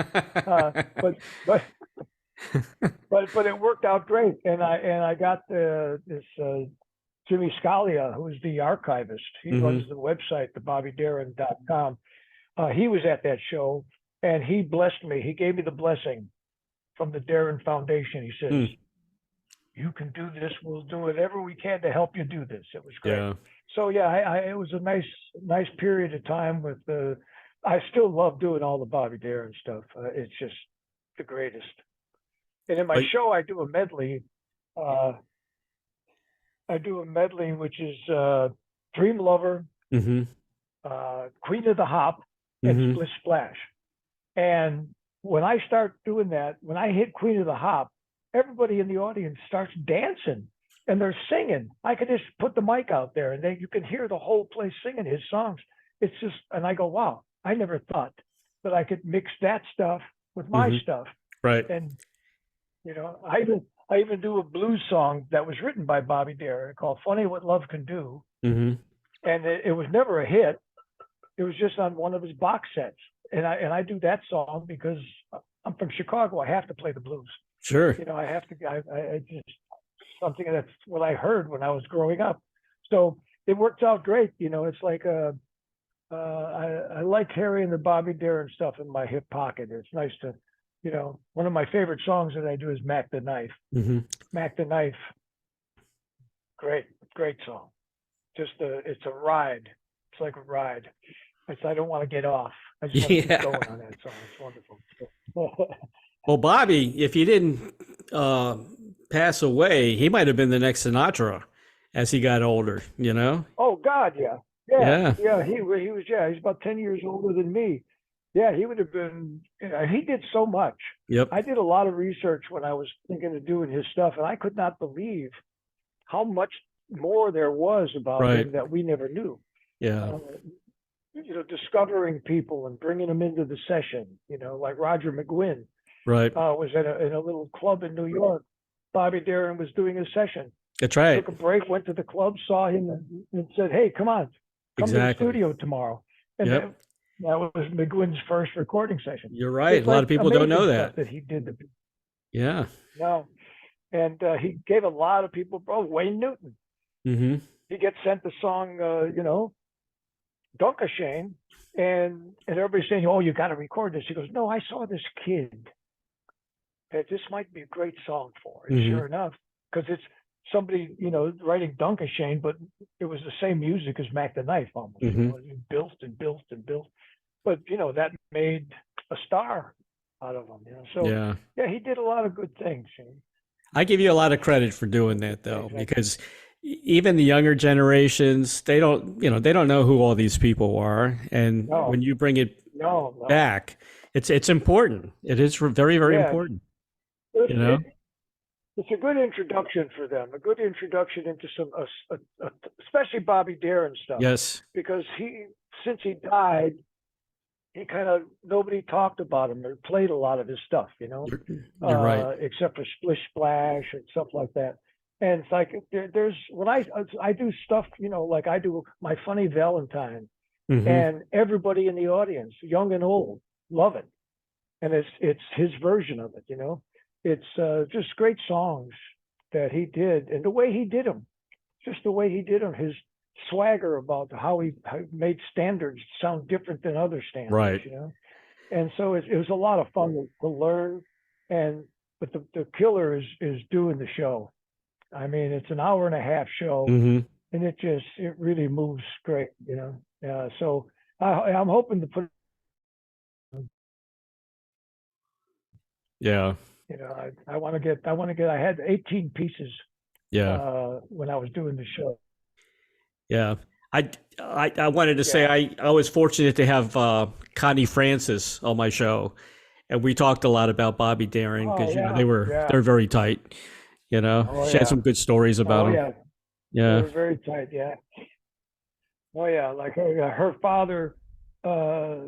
But it worked out great, and I got this Jimmy Scalia, who is the archivist. He runs the website, thebobbydarin.com. He was at that show, and he blessed me. He gave me the blessing from the Darin Foundation. He says, "You can do this. We'll do whatever we can to help you do this." It was great. Yeah. So it was a nice period of time with I still love doing all the Bobby Darin stuff. It's just the greatest. And in my show, I do a medley. Which is Dream Lover, Queen of the Hop, and Splish Splash. And when I start doing that, when I hit Queen of the Hop, everybody in the audience starts dancing and they're singing. I could just put the mic out there and you can hear the whole place singing his songs. It's just, and I go, wow, I never thought that I could mix that stuff with my stuff. Right. And, I even do a blues song that was written by Bobby Darin called "Funny What Love Can Do." And it was never a hit. It was just on one of his box sets. And I do that song because I'm from Chicago. I have to play the blues. Sure. I have to, I just, something that's what I heard when I was growing up. So it worked out great. It's like, I like carrying the Bobby Darin stuff in my hip pocket. It's nice to, one of my favorite songs that I do is "Mac the Knife." Mac the Knife. Great song. Just it's a ride. It's like a ride. I don't want to get off. I just want to keep going on that song. It's wonderful. Well, Bobby, if he didn't pass away, he might have been the next Sinatra as he got older, Oh God, yeah. He was, he's about 10 years older than me. Yeah, he would have been, he did so much. Yep. I did a lot of research when I was thinking of doing his stuff, and I could not believe how much more there was about him that we never knew. Yeah. Discovering people and bringing them into the session, like Roger McGuinn. Right. Was in a little club in New York. Bobby Darin was doing a session. That's right. Took a break, went to the club, saw him, and said, "Hey, come on, come to the studio tomorrow." And that was McGuinn's first recording session. You're right. A lot of people don't know that he did. Yeah. No, and he gave a lot of people. Wayne Newton. He gets sent the song, Dunkashane, and everybody's saying, "Oh, you got to record this." He goes, "No, I saw this kid that this might be a great song for." And sure enough, because it's somebody, writing Dunkashane, but it was the same music as Mac the Knife almost. It built and built and built. But, that made a star out of him. So, he did a lot of good things. I give you a lot of credit for doing that, though, because even the younger generations, they don't, they don't know who all these people are. And when No, you bring it no. back, it's important. It is very, very Yeah, important, it, you know? it, it's a good introduction for them, a good introduction into some, especially Bobby Darin stuff, Yes, because since he died, he kind of nobody talked about him or played a lot of his stuff, you're right. except for Splish Splash and stuff like that. And it's like there's when I do stuff, like I do my Funny Valentine, Hmm. and everybody in the audience, young and old, love it, and it's his version of it. It's just great songs that he did, and the way he did them, just the way he did them, his swagger about how he made standards sound different than other standards, Right. and so it was a lot of fun to learn. And but the killer is doing the show. I mean, it's an hour and a half show, Hmm. and it really moves great. So I'm hoping to put. Yeah. I want to get. I had 18 pieces Yeah. when I was doing the show. Yeah. I wanted to say Yeah. I was fortunate to have Connie Francis on my show, and we talked a lot about Bobby Darin Oh because yeah. they're Yeah. very tight. Oh She had yeah. some good stories about Oh him. yeah. They Yeah. were very tight. Yeah. Oh yeah. Like her father uh,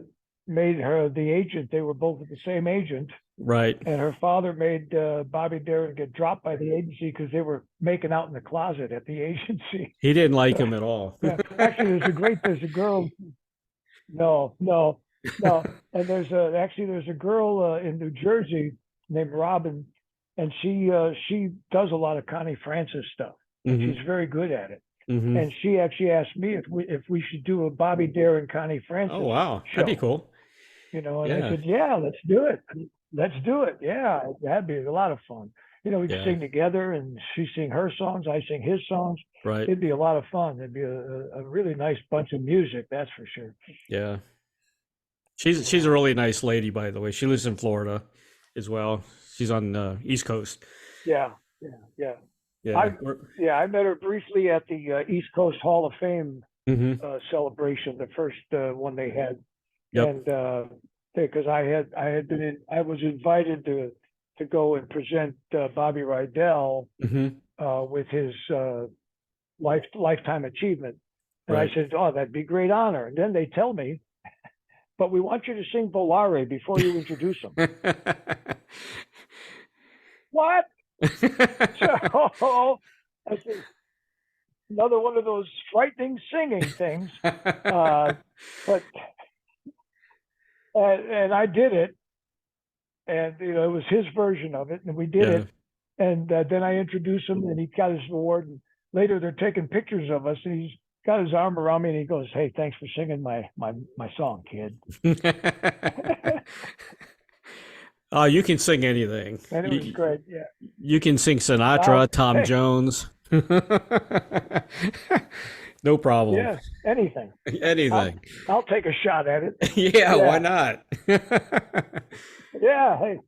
made her the agent. They were both the same agent. Right. And her father made Bobby Darin get dropped by the agency because they were making out in the closet at the agency. He didn't like him at all. Yeah, actually, there's a girl. No, no, no. And there's a girl in New Jersey named Robin, and she does a lot of Connie Francis stuff, and Hmm. she's very good at it. Hmm. And she actually asked me if we should do a Bobby Darin Connie Oh Francis wow, that'd be show. cool. And I Yeah. said, yeah, let's do it. Let's do it. Yeah, that'd be a lot of fun. We could Yeah. sing together, and she sing her songs, I sing his songs. Right. It'd be a lot of fun. It'd be a really nice bunch of music, that's for sure. Yeah. She's a Yeah, really nice lady, by the way. She lives in Florida as well. She's on the East Coast. yeah, yeah, yeah. Yeah. I I met her briefly at the East Coast Hall of Fame Mm-hmm. celebration, the first one they had, Yep. and because I was invited to go and present Bobby Rydell Mm-hmm. with his lifetime achievement. And I Right. said, "Oh, that'd be a great honor." And then they tell me, "But we want you to sing Volare before you introduce him." What? So I said, another one of those frightening singing things. But and I did it, and it was his version of it, and we did Yeah. it. And then I introduced him, and he got his award. And later, they're taking pictures of us, and he's got his arm around me, and he goes, "Hey, thanks for singing my song, kid." Oh, you can sing anything. And it was great. Yeah. You can sing Now, Sinatra, Tom hey, Jones. No problem. yeah, anything. I'll Anything. I'll take a shot at it. Yeah, why Yeah, not? yeah. Hey,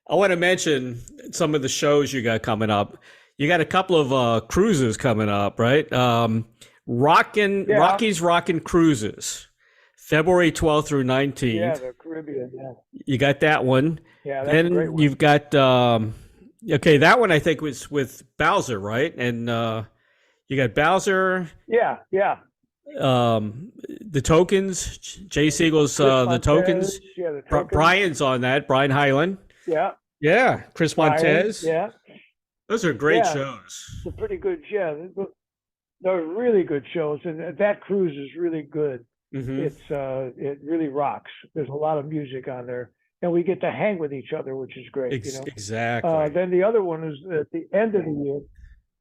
I want to mention some of the shows you got coming up. You got a couple of cruises coming up, right? yeah, Rocky's Rockin' Cruises, February 12th through yeah. 19th. The Caribbean. Yeah, You got that one. yeah. That's a great Then one. you've got okay, that one I think was with Bowser, right? And you got Bowser, Yeah, yeah. the Tokens, Jay Siegel's Chris the Montez. Tokens. Yeah, the Tokens. Brian's on that. Brian Hyland. Yeah, Yeah, Chris Brian. Montez. Yeah, Those are great yeah. shows. It's a pretty good. Yeah, they're really good shows, and that cruise is really good. Hmm. It really rocks. There's a lot of music on there, and we get to hang with each other, which is great. Exactly. Then the other one is at the end of the year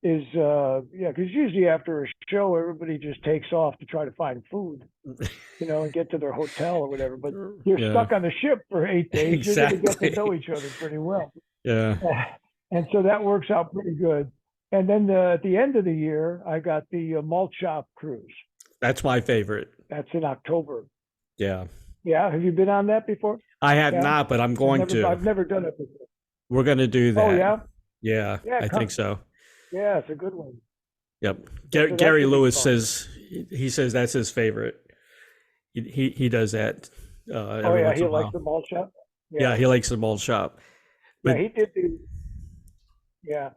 is because usually after a show everybody just takes off to try to find food, and get to their hotel or whatever. But you're Yeah, stuck on the ship for 8 days. You're going to get to exactly. know each other pretty well, Yeah. and so that works out pretty good. And then at the end of the year, I got the Malt Shop Cruise. That's my favorite. That's in October. Yeah. Yeah, have you been on that before? I have Yeah, not, but I'm going to. I've never done it before. We're going to do Oh that. yeah, Yeah, yeah. I think so. Yeah, it's a good one. Yep. So that Gary should be Lewis fun. says he says that's his favorite. He does that Oh every yeah, once he in a likes while. the malt shop. Yeah, Yeah, he likes the malt shop. yeah, But he did the. Yeah,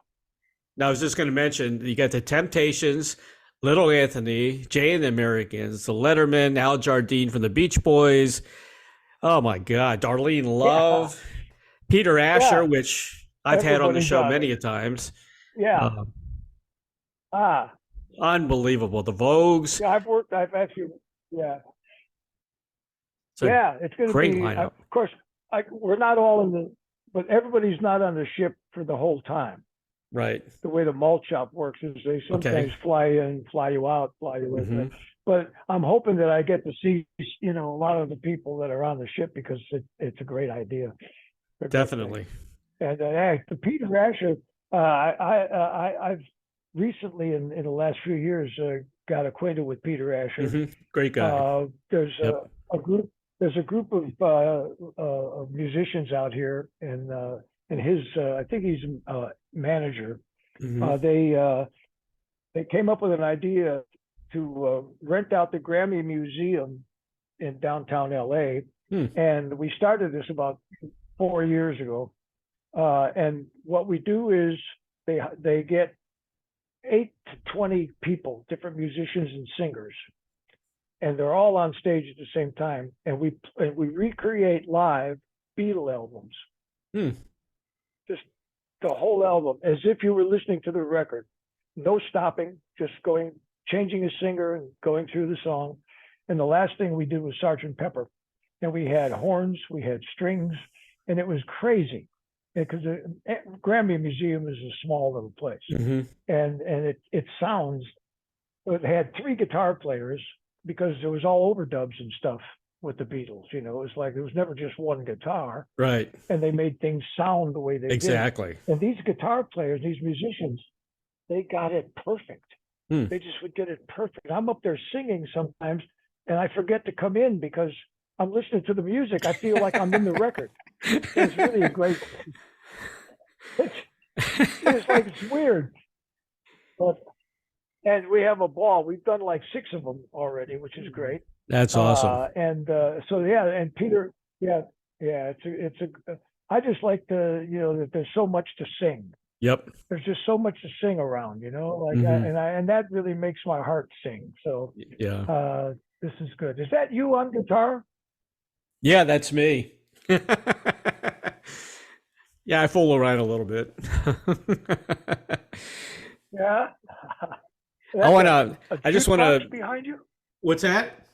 now I was just going to mention you got the Temptations, Little Anthony, Jay and the Americans, the Letterman, Al Jardine from the Beach Boys. Oh my God, Darlene yeah, Love, Peter Asher, yeah. which I've had on the Everybody's show on it. many a times. Yeah. Uh, Ah, Unbelievable. The Vogues. yeah. I've worked. I've actually. Yeah, It's a yeah. It's going to great be. Of lineup. course, we're not all in the, but everybody's not on the ship for the whole time. Right. The way the malt shop works is they sometimes Okay. fly in, fly you out, fly you in. Hmm. But I'm hoping that I get to see, a lot of the people that are on the ship because it's a great idea. It's a great thing. Definitely. And the Peter Asher, I've recently in the last few years got acquainted with Peter Asher. Great guy. There's Yep. a group. There's a group of musicians out here, and his I think he's a manager. Hmm. They came up with an idea to rent out the Grammy Museum in downtown LA, Hmm. and we started this about 4 years ago. And what we do is they get 8 to 20 people, different musicians and singers, and they're all on stage at the same time, and we recreate live Beatle albums, Hmm. just the whole album, as if you were listening to the record, no stopping, just changing a singer and going through the song. And the last thing we did was Sergeant Pepper, and we had horns, we had strings, and it was crazy because the Grammy Museum is a small little place, Hmm. and it sounds. It had 3 guitar players because there was all overdubs and stuff with the Beatles. It was like there was never just one guitar, Right. and they made things sound the way they did. Exactly. And these guitar players, these musicians, they got it perfect. Hmm. They just would get it perfect. I'm up there singing sometimes, and I forget to come in because I'm listening to the music. I feel like I'm in the record. It's really a great. It's like it's weird, but and we have a ball. We've done like 6 of them already, which is great. That's awesome. And so yeah, and Peter, yeah, yeah, it's a. I just like that there's so much to sing. Yep. There's just so much to sing around, like Hmm. and that really makes my heart sing. So Yeah. this is good. Is that you on guitar? Yeah, that's me. Yeah, I fool around a little bit. Yeah. I That's want to, a I just want to, jukebox behind you? what's that?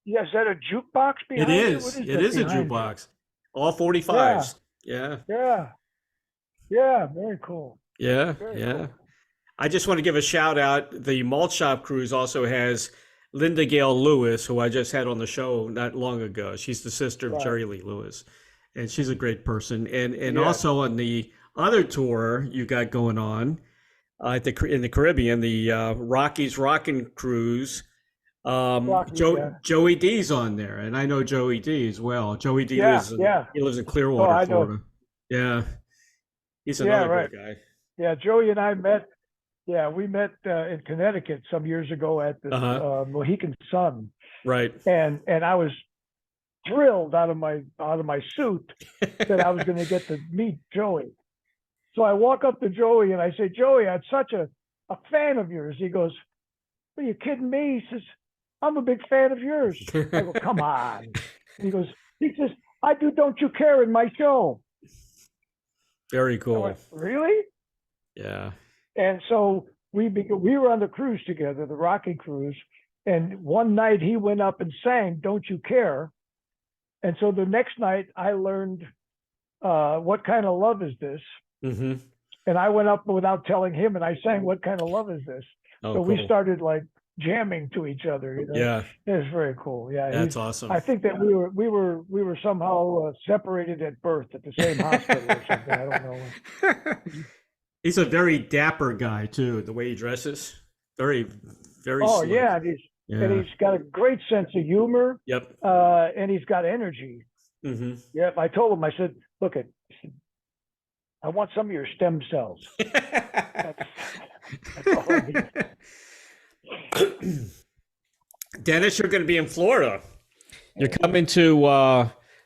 Yeah, is that a jukebox It behind you? What is. is It that is a behind you? jukebox. All Yeah, 45s. Yeah. yeah, yeah. Very cool. Yeah. Very Yeah. cool. I just want to give a shout out. The Malt Shop Cruise also has Linda Gale Lewis, who I just had on the show not long ago. She's the sister of Right. Jerry Lee Lewis, and she's a great person. And Yes. also on the other tour you got going on in the Caribbean, the Rockies Rockin' Cruise. Rocky. Yeah. Joey D's on there, and I know Joey D as well. Joey D Yeah. Yeah. lives in Oh, Clearwater, I know. Florida. Yeah, he's Yeah. another great Right. guy. Yeah. Joey and I met. Yeah, we met in Connecticut some years ago at the Uh-huh. Mohican Sun, Right. and I was thrilled out of my suit that I was going to get to meet Joey. So I walk up to Joey and I say, Joey, I'm such a fan of yours. He goes, are you kidding me? He says, I'm a big fan of yours. I go, come on. He says, I do Don't You Care in my show. Very I cool. went, really? Yeah. And so we were on the cruise together, the Rocky Cruise. And one night he went up and sang Don't You Care. And so the next night I learned What Kind of Love Is This? Mm-hmm. And I went up without telling him and I sang What Kind of Love Is This? Oh, So cool. we started like jamming to each other. Yeah, It was very cool. Yeah, that's awesome. I think that we were somehow separated at birth at the same hospital or something. I don't know. He's a very dapper guy too. The way he dresses, very, very Oh slick. yeah, Yeah. and he's got a great sense of humor. Yep. And he's got energy. Mm-hmm. Yeah, I told him. I said, look, I want some of your stem cells. That's all I need. Dennis, you're going to be in Florida. You're coming to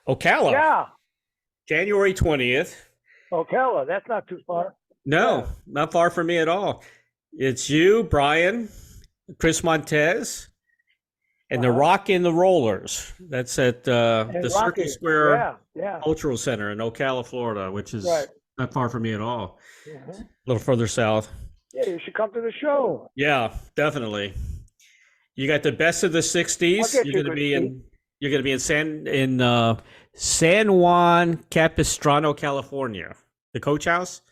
Ocala, Yeah, January 20th. Ocala. That's not too far. No, Yeah. not far from me at all. It's you, Brian, Chris Montez, and the Rock and the Rollers. That's at the And Circle Rocky. Square Yeah. Cultural Center in Ocala, Florida, which is Right. not far from me at all. Mhm. A little further south. Yeah, you should come to the show. Yeah, definitely. You got the best of the I'll '60s. get You're you a going to good be seat. in San Juan Capistrano, California. The Coach House.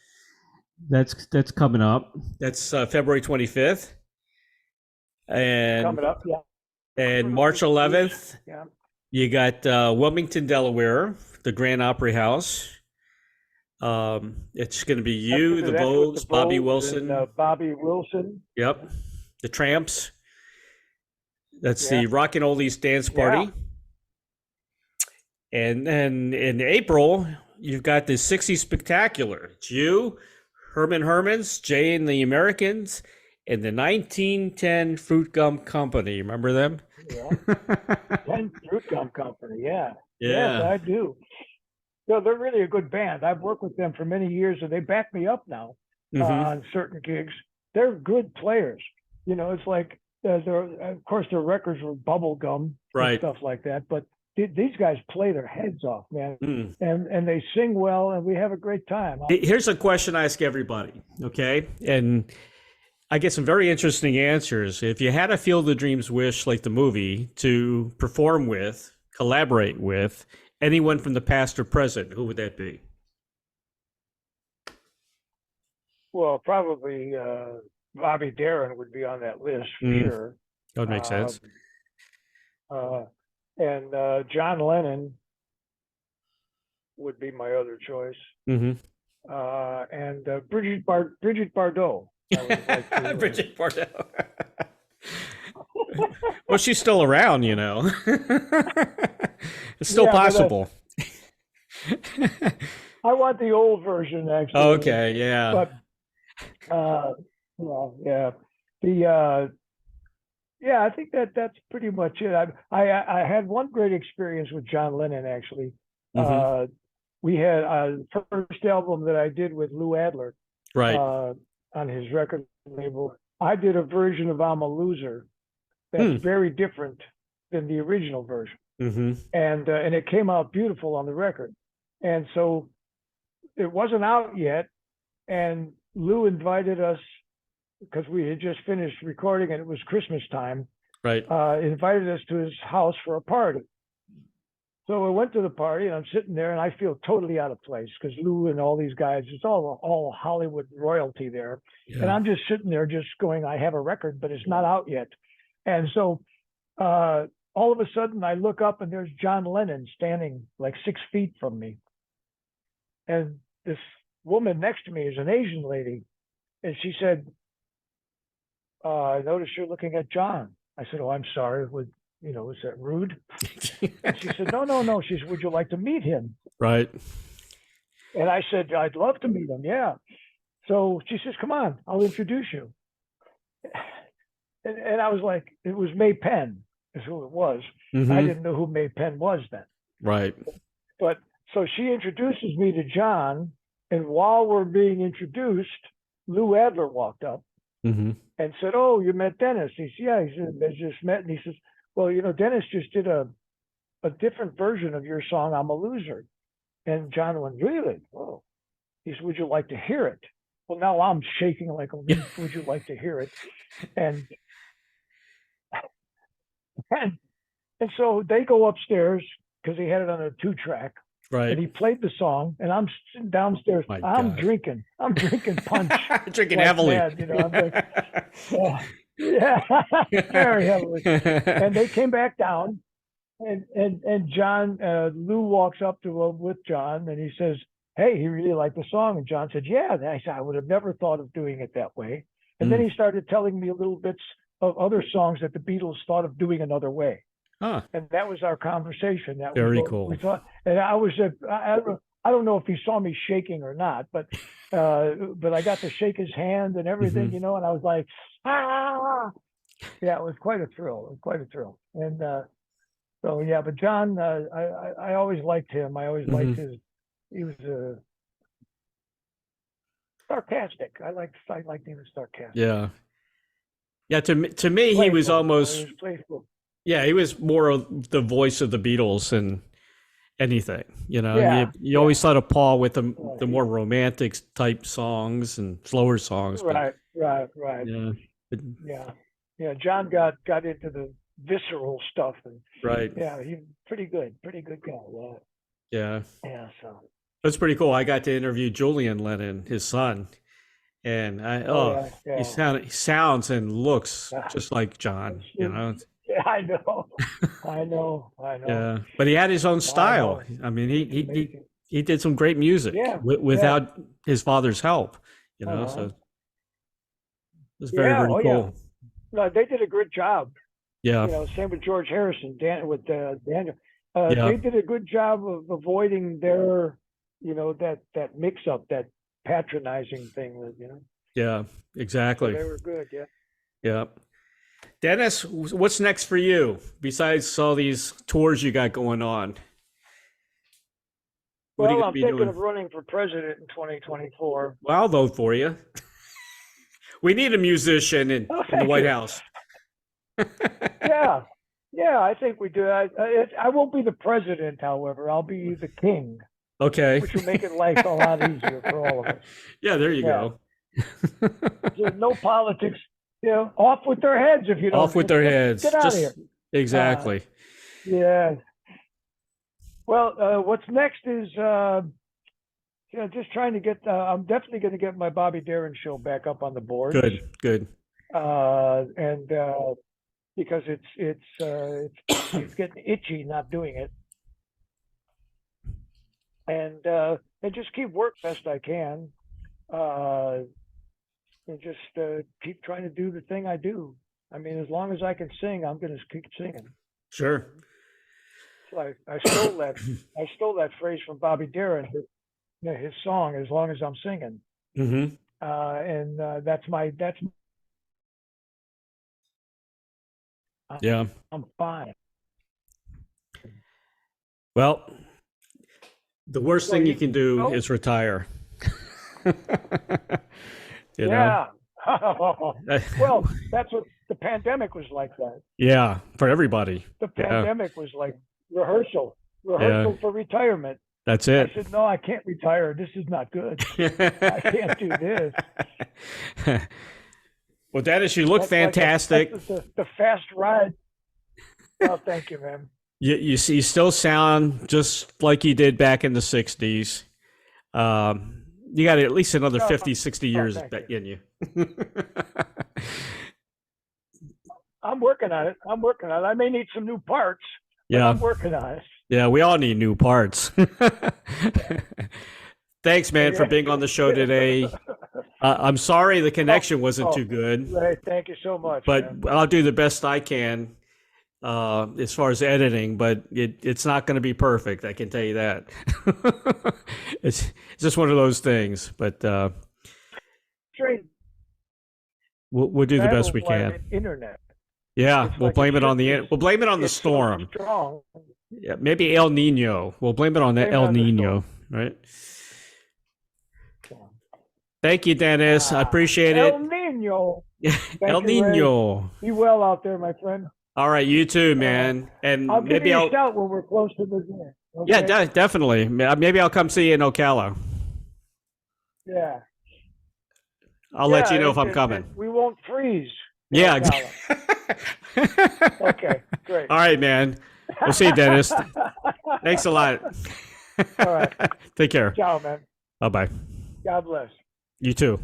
That's coming up. That's February 25th. And Coming up, yeah. and March 11th, Yeah. you got Wilmington, Delaware, the Grand Opry House. It's going to be you, the That's with Vogues, Bobby Vogues Wilson. and, Bobby Wilson. Yep. The Tramps. That's Yeah. the Rock and Oldies Dance Party. And then in April, you've got the 60s Spectacular. It's you, Herman Hermans, Jay and the Americans, and the 1910 Fruit Gum Company. Remember them? Yeah. 10 Fruit Gum Company, yeah. Yeah. Yes, I do. No, they're really a good band. I've worked with them for many years, and they back me up now on certain gigs. They're good players. You know, it's like, of course, their records were bubble gum Right. and stuff like that, but these guys play their heads off, man. Mm. And they sing well, and we have a great time. Here's a question I ask everybody, okay? And I get some very interesting answers. If you had a Field of Dreams wish, like the movie, to perform with, collaborate with anyone from the past or present, who would that be? Well, probably Bobby Darin would be on that list for sure. That would make sense. And John Lennon would be my other choice. Mm-hmm. And Brigitte Bardot. I would like to, Brigitte Bardot. Well, she's still around, you know. It's still possible. I want the old version, actually. Okay, yeah. But, well, yeah. Yeah, I think that's pretty much it. I had one great experience with John Lennon, actually. We had the first album that I did with Lou Adler, right, on his record label. I did a version of "I'm a Loser" that's very different than the original version, and it came out beautiful on the record. And so it wasn't out yet, and Lou invited us, because we had just finished recording and it was Christmas time, right? Invited us to his house for a party. So I went to the party, and I'm sitting there, and I feel totally out of place because Lou and all these guys, it's all Hollywood royalty there. Yeah. And I'm just sitting there just going, I have a record, but it's not out yet. And so all of a sudden I look up, and there's John Lennon standing like 6 feet from me. And this woman next to me is an Asian lady. And she said, I noticed you're looking at John. I said, oh, I'm sorry. Is that rude? And she said, no. She said, would you like to meet him? Right. And I said, I'd love to meet him. Yeah. So she says, come on, I'll introduce you. And I was like, it was May Penn is who it was. I didn't know who May Penn was then. Right. But so she introduces me to John. And while we're being introduced, Lou Adler walked up and said, oh, you met Dennis? He said, yeah. He said, they just met. And he says, well, Dennis just did a different version of your song, I'm a Loser. And John went, really? Oh. He said, would you like to hear it? Well, now I'm shaking like a leaf. Would you like to hear it? And so they go upstairs because he had it on a 2-track. Right. And he played the song, and I'm sitting downstairs. I'm drinking punch. Drinking heavily. Mad, I'm like, yeah, very heavily. And they came back down, and John, Lou walks up to him with John, and he says, hey, he really liked the song. And John said, yeah. And I said, I would have never thought of doing it that way. And then he started telling me little bits of other songs that the Beatles thought of doing another way. Huh. And that was our conversation. That very was cool. We thought, and I I don't know if he saw me shaking or not, but I got to shake his hand and everything, Mhm. you know, and I was like, ah, yeah, it was quite a thrill. It was quite a thrill. And so yeah, but John, I always liked him. I always liked Mhm. his. He was sarcastic. I liked him as sarcastic. Yeah. Yeah, to me, he was Playful, you know, he almost, was playful. yeah, he was more of the voice of the Beatles than anything. You know, Yeah, you yeah. always thought of Paul with the He, more romantic type songs and slower songs, but right. yeah, but, Yeah, yeah. John got into the visceral stuff, and right, yeah, he pretty good guy. Yeah, yeah, yeah. So, that's pretty cool. I got to interview Julian Lennon, his son, and oh yeah, yeah. he sounds and looks just like John. You know, Yeah, I know, I know, yeah, but he had his own I style. know. I mean, It's amazing. he did some great music Yeah, yeah. without his father's help. You know, Uh-huh. so it's very Yeah, very oh yeah. cool. No, they did a good job. Yeah, You know, same with George Harrison, Daniel. yeah, They did a good job of avoiding their, you know, that mix up, that patronizing thing, you know. yeah, So exactly. they were good. Yeah. Yeah. Dennis, what's next for you besides all these tours you got going on? What are you Well, going to I'm be thinking doing? of running for president in 2024. Well, I'll vote for you. We need a musician Oh, in the thank White you. House. Yeah, yeah, I think we do. I won't be the president, however. I'll be the king, Okay. which will make it life a lot easier for all of us. Yeah, there you Yeah, go. there's no politics. You know, off with their heads if you Off don't. with their heads. Get out of here. Just Uh, exactly. yeah. Well, what's next is you know, just trying to get. I'm definitely going to get my Bobby Darin show back up on the boards, Good, good. and because it's getting itchy not doing it, and just keep work best I can, uh, and just keep trying to do the thing I do. I mean, as long as I can sing, I'm going to keep singing. Sure. So I stole that phrase from Bobby Darin, his song, "As Long as I'm Singing," Mm-hmm. and Yeah. I'm fine. Well, the worst So thing you you can do know, is retire. You know? yeah. Well, that's what the pandemic was like. That Yeah, for everybody. the Yeah, pandemic was like yeah, rehearsal for retirement. that's I it. said, no, I can't retire. This is not good. I can't do this. Well, Dennis, you look fantastic. That's the fast ride. Oh, thank you, man. You still sound just like you did back in the 60s. You got at least another Oh, 50, 60 years thank you. in you. I'm working on it. I may need some new parts, but Yeah, I'm working on it. yeah, we all need new parts. Thanks, man, for being on the show today. I'm sorry the connection wasn't too good, Ray, thank you so much, but man. I'll do the best I can as far as editing, but it's not going to be perfect. I can tell you that. It's just one of those things, but Straight we'll do the best we like can. internet. Yeah, It's we'll like it blame it on should be. we'll blame it on the It's so storm. strong. Yeah, maybe El Nino. We'll blame it on that Blame it El on the Nino, right? Thank you, Dennis. I appreciate El it. Nino. El Thank you, Ray. Nino. Be well out there, my friend. All right, you too, man. And I'll give maybe you a I'll shout when we're close to the game. Okay? yeah, definitely. Maybe I'll come see you in Ocala. Yeah. I'll let you know if I'm coming. We won't freeze. Yeah. Okay, great. All right, man. We'll see you, Dennis. Thanks a lot. All right. Take care. Ciao, man. Bye-bye. God bless. You too.